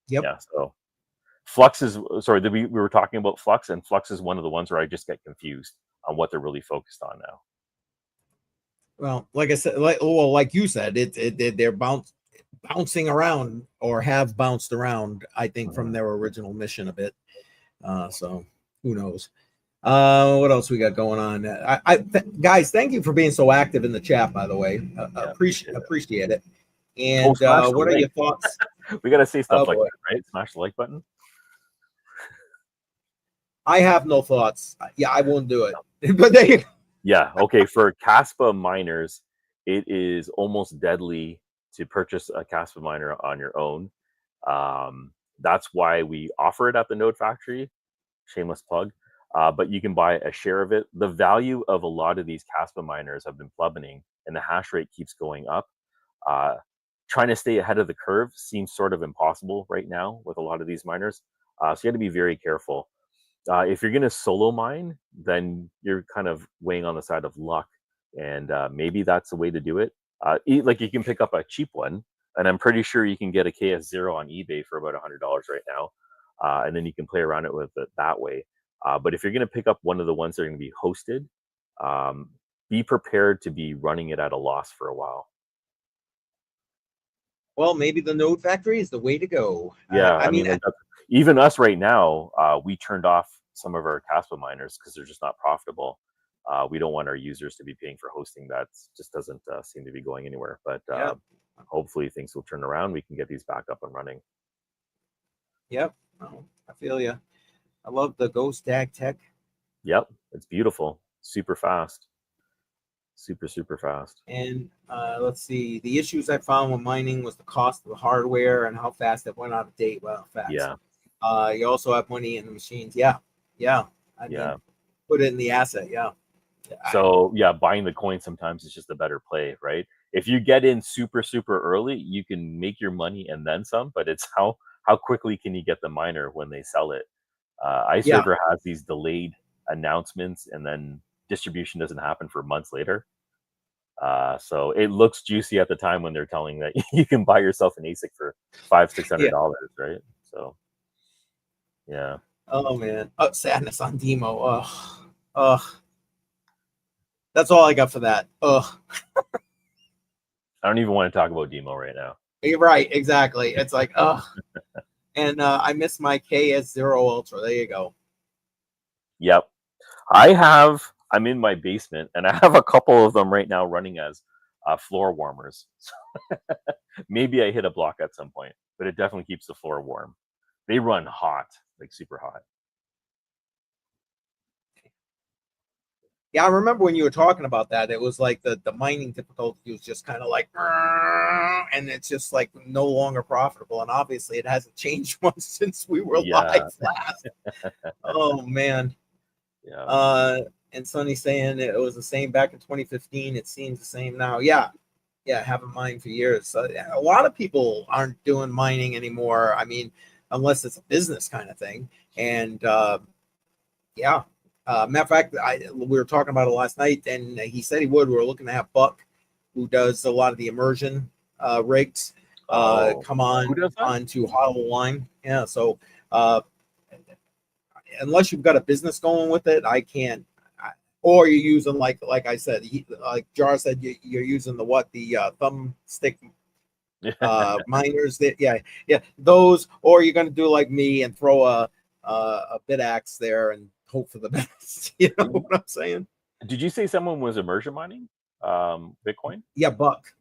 Speaker 1: Yep.
Speaker 2: Yeah, so Flux is, sorry, we were talking about Flux, and Flux is one of the ones where I just get confused on what they're really focused on now.
Speaker 1: Well, like I said, like you said, they're bouncing around or have bounced around, I think, from
Speaker 2: Mhm.
Speaker 1: their original mission a bit. So who knows? What else we got going on? Guys, thank you for being so active in the chat, by the way.
Speaker 2: Yeah,
Speaker 1: Appreciate it.
Speaker 2: oh,
Speaker 1: And
Speaker 2: smash the
Speaker 1: what are your
Speaker 2: like.
Speaker 1: thoughts?
Speaker 2: We got to say
Speaker 1: Oh
Speaker 2: stuff like
Speaker 1: boy,
Speaker 2: that, right? Smash the like button.
Speaker 1: I have no thoughts. Yeah, I won't do it. But there you go.
Speaker 2: Yeah. Okay. For Caspa miners, it is almost deadly to purchase a Caspa miner on your own. That's why we offer it at the Node Factory. Shameless plug. But you can buy a share of it. The value of a lot of these Caspa miners have been plummeting, and the hash rate keeps going up. Uh, Trying to stay ahead of the curve seems sort of impossible right now with a lot of these miners. So you have to be very careful. If you're going to solo mine, then you're kind of weighing on the side of luck, and maybe that's the way to do it. Like, you can pick up a cheap one, and I'm pretty sure you can get a KS0 on eBay for about $100 right now, and then you can play around it with it that way. But if you're going to pick up one of the ones that are going to be hosted, um, be prepared to be running it at a loss for a while.
Speaker 1: Well, maybe the Node Factory is the way to go.
Speaker 2: Yeah,
Speaker 1: I
Speaker 2: I mean,
Speaker 1: mean,
Speaker 2: like, even us right now, we turned off some of our Caspa miners because they're just not profitable. We don't want our users to be paying for hosting. That just doesn't seem to be going anywhere. But
Speaker 1: yeah,
Speaker 2: hopefully things will turn around. We can get these back up and running.
Speaker 1: yep. Oh, I feel you. I love the Ghost Dag Tech.
Speaker 2: Yep, it's beautiful, super fast, super fast.
Speaker 1: And let's see, the issues I found with mining was the cost of the hardware and how fast it went out of date. Well, facts.
Speaker 2: Yeah,
Speaker 1: You also have money in the machines. Yeah, yeah. I
Speaker 2: yeah.
Speaker 1: mean, put it in the asset. Yeah.
Speaker 2: So yeah, buying the coin sometimes is just a better play, right? If you get in super early, you can make your money and then some. But it's how quickly can you get the miner when they sell it?
Speaker 1: Yeah.
Speaker 2: iServer has these delayed announcements, and then distribution doesn't happen for months later. So it looks juicy at the time when they're telling that you can buy yourself an ASIC for $500-$600,
Speaker 1: Yeah.
Speaker 2: right? So yeah.
Speaker 1: Oh man, sadness on Demo. Ugh. That's all I got for that. Ugh.
Speaker 2: I don't even want to talk about Demo right now.
Speaker 1: You're right, exactly. It's like, ugh. And I miss my KS0 Ultra. There you go.
Speaker 2: Yep. I'm in my basement, and I have a couple of them right now running as floor warmers. So maybe I hit a block at some point, but it definitely keeps the floor warm. They run hot, like super hot.
Speaker 1: Yeah, I remember when you were talking about that. It was like the mining difficulty was just kind of like, and it's just like no longer profitable. And obviously, it hasn't changed much since we were live last. Oh man.
Speaker 2: Yeah.
Speaker 1: And Sonny saying it was the same back in 2015. It seems the same now. Yeah, haven't mined for years. So, yeah, a lot of people aren't doing mining anymore. I mean, unless it's a business kind of thing. And yeah. Matter of fact, we were talking about it last night, and he said he would. We were looking to have Buck, who does a lot of the immersion rigs, come on onto Hollow Line. Yeah, so unless you've got a business going with it, I can't. Or you're using like I said, like Jar said, you're using the thumbstick miners. That yeah, those, or you're gonna do like me and throw a bit axe there and hope for the best. You know what I'm saying?
Speaker 2: Did you say someone was immersion mining Bitcoin?
Speaker 1: Yeah, Buck.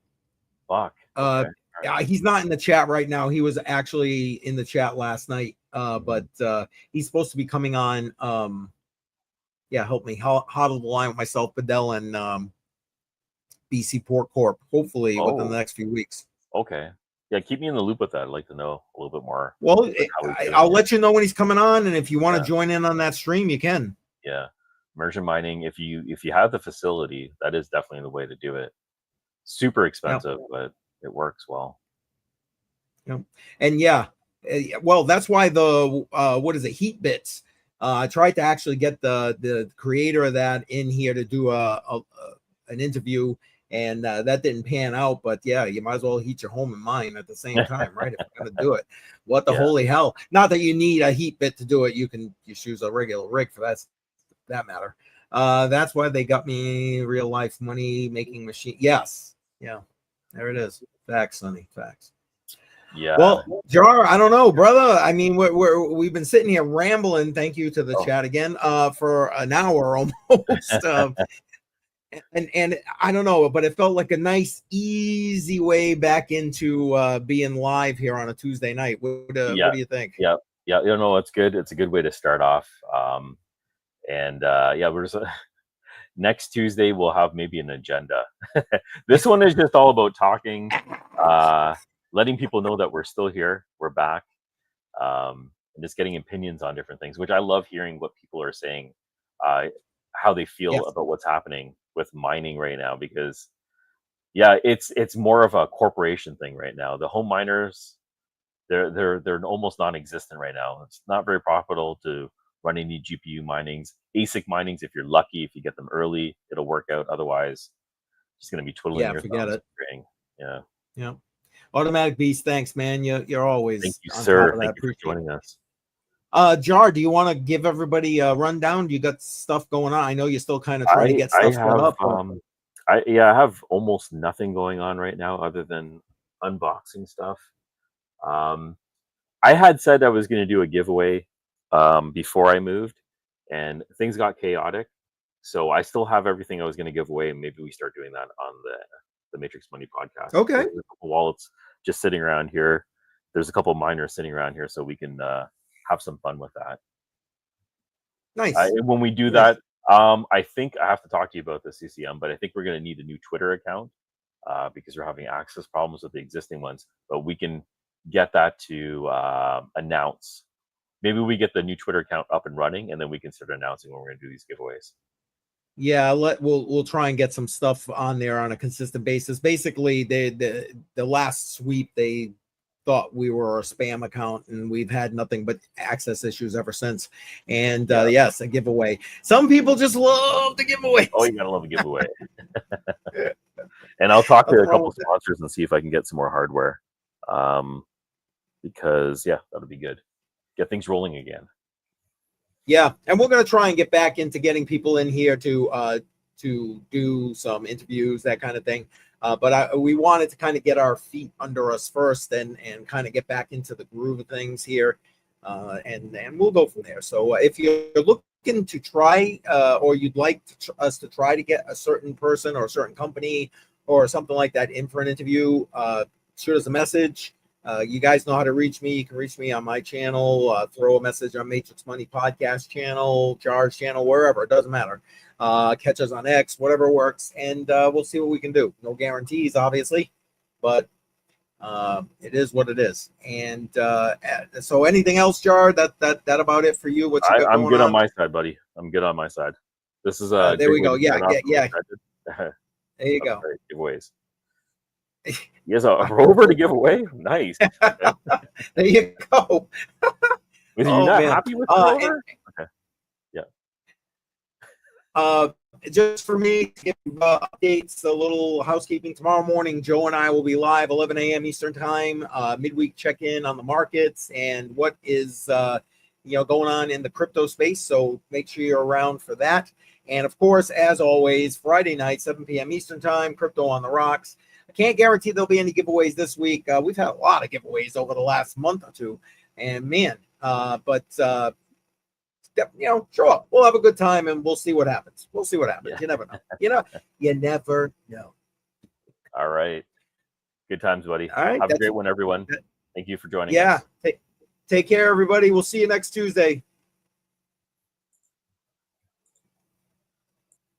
Speaker 2: Okay.
Speaker 1: Yeah, he's not in the chat right now. He was actually in the chat last night, but he's supposed to be coming on. Help me hodl the line with myself, Bedell, and BC Port Corp. Hopefully within the next few weeks.
Speaker 2: Okay. Yeah, keep me in the loop with that. I'd like to know a little bit more.
Speaker 1: Well, I'll let you know when he's coming on, and if you want to join in on that stream, you can.
Speaker 2: Yeah, immersion mining. If you have the facility, that is definitely the way to do it. Super expensive, but it works well.
Speaker 1: Yeah, and well, that's why the what is it, Heat Bits? I tried to actually get the creator of that in here to do an interview. And that didn't pan out, but yeah, you might as well heat your home and mine at the same time, right? If you're gonna do it, what the holy hell? Not that you need a heat bit to do it. You can just use a regular rig for that matter. That's why they got me real life money making machine. Yes, yeah, there it is. Facts, Sonny. Facts.
Speaker 2: Yeah.
Speaker 1: Well, Jar, I don't know, brother. I mean, we've been sitting here rambling. Thank you to the chat again for an hour almost. And I don't know, but it felt like a nice, easy way back into being live here on a Tuesday night. What do you think?
Speaker 2: Yeah, it's good. It's a good way to start off. We're just next Tuesday we'll have maybe an agenda. This one is just all about talking, letting people know that we're still here, we're back, and just getting opinions on different things, which I love hearing what people are saying, how they feel about what's happening with mining right now, because it's more of a corporation thing right now. The home miners, they're almost non-existent right now. It's not very profitable to run any GPU minings. ASIC minings, if you're lucky, if you get them early, it'll work out. Otherwise, it's going to be twiddling your
Speaker 1: forget
Speaker 2: thumbs.
Speaker 1: it. Yeah. Automatic Beast, thanks, man. You're always
Speaker 2: thank you,
Speaker 1: on
Speaker 2: sir.
Speaker 1: Top of that.
Speaker 2: Thank you for joining us.
Speaker 1: Jar, do you want to give everybody a rundown? You got stuff going on? I know you're still kind of trying to get stuff set up.
Speaker 2: I have almost nothing going on right now other than unboxing stuff. I had said I was going to do a giveaway before I moved, and things got chaotic. So I still have everything I was going to give away, and maybe we start doing that on the Matrix Money podcast.
Speaker 1: Okay.
Speaker 2: There's a couple wallets just sitting around here. There's a couple miners sitting around here, so we can have some fun with that.
Speaker 1: Nice.
Speaker 2: When we do that, I think I have to talk to you about the CCM, but I think we're going to need a new Twitter account because we're having access problems with the existing ones. But we can get that to announce. Maybe we get the new Twitter account up and running, and then we can start announcing when we're going to do these giveaways.
Speaker 1: Yeah, we'll try and get some stuff on there on a consistent basis. Basically, the last sweep, they thought we were a spam account, and we've had nothing but access issues ever since. And yes, a giveaway. Some people just love the giveaway.
Speaker 2: Oh, you gotta love a giveaway. And I'll talk to a couple sponsors and see if I can get some more hardware. because that'll be good. Get things rolling again.
Speaker 1: Yeah, and we're going to try and get back into getting people in here to do some interviews, that kind of thing. But we wanted to kind of get our feet under us first and kind of get back into the groove of things here, and we'll go from there. So if you're looking to try or you'd like us to try to get a certain person or a certain company or something like that in for an interview, shoot us a message. You guys know how to reach me. You can reach me on my channel, throw a message on Matrix Money Podcast channel, Jar's channel, wherever. It doesn't matter. Catch us on X, whatever works, and we'll see what we can do. No guarantees, obviously, but it is what it is. And so anything else, Jar? That about it for you? What you got
Speaker 2: I'm good
Speaker 1: on?
Speaker 2: on my side, buddy. I'm good on my side. This is
Speaker 1: there we go. Yeah. There you go.
Speaker 2: Giveaways. He has a rover to give away. Nice.
Speaker 1: There you go.
Speaker 2: Was you not happy with the rover? Okay. Yeah.
Speaker 1: Just for me to give updates, a little housekeeping. Tomorrow morning, Joe and I will be live 11 a.m. Eastern time, midweek check-in on the markets and what is going on in the crypto space. So make sure you're around for that. And of course, as always, Friday night, 7 p.m. Eastern time, Crypto on the Rocks. I can't guarantee there'll be any giveaways this week. We've had a lot of giveaways over the last month or two, and man, show up. We'll have a good time, and we'll see what happens. Yeah. You never know. You never know.
Speaker 2: All right. Good times, buddy.
Speaker 1: All right.
Speaker 2: Have a great one, everyone. Thank you for joining us.
Speaker 1: Yeah. Take care, everybody. We'll see you next Tuesday.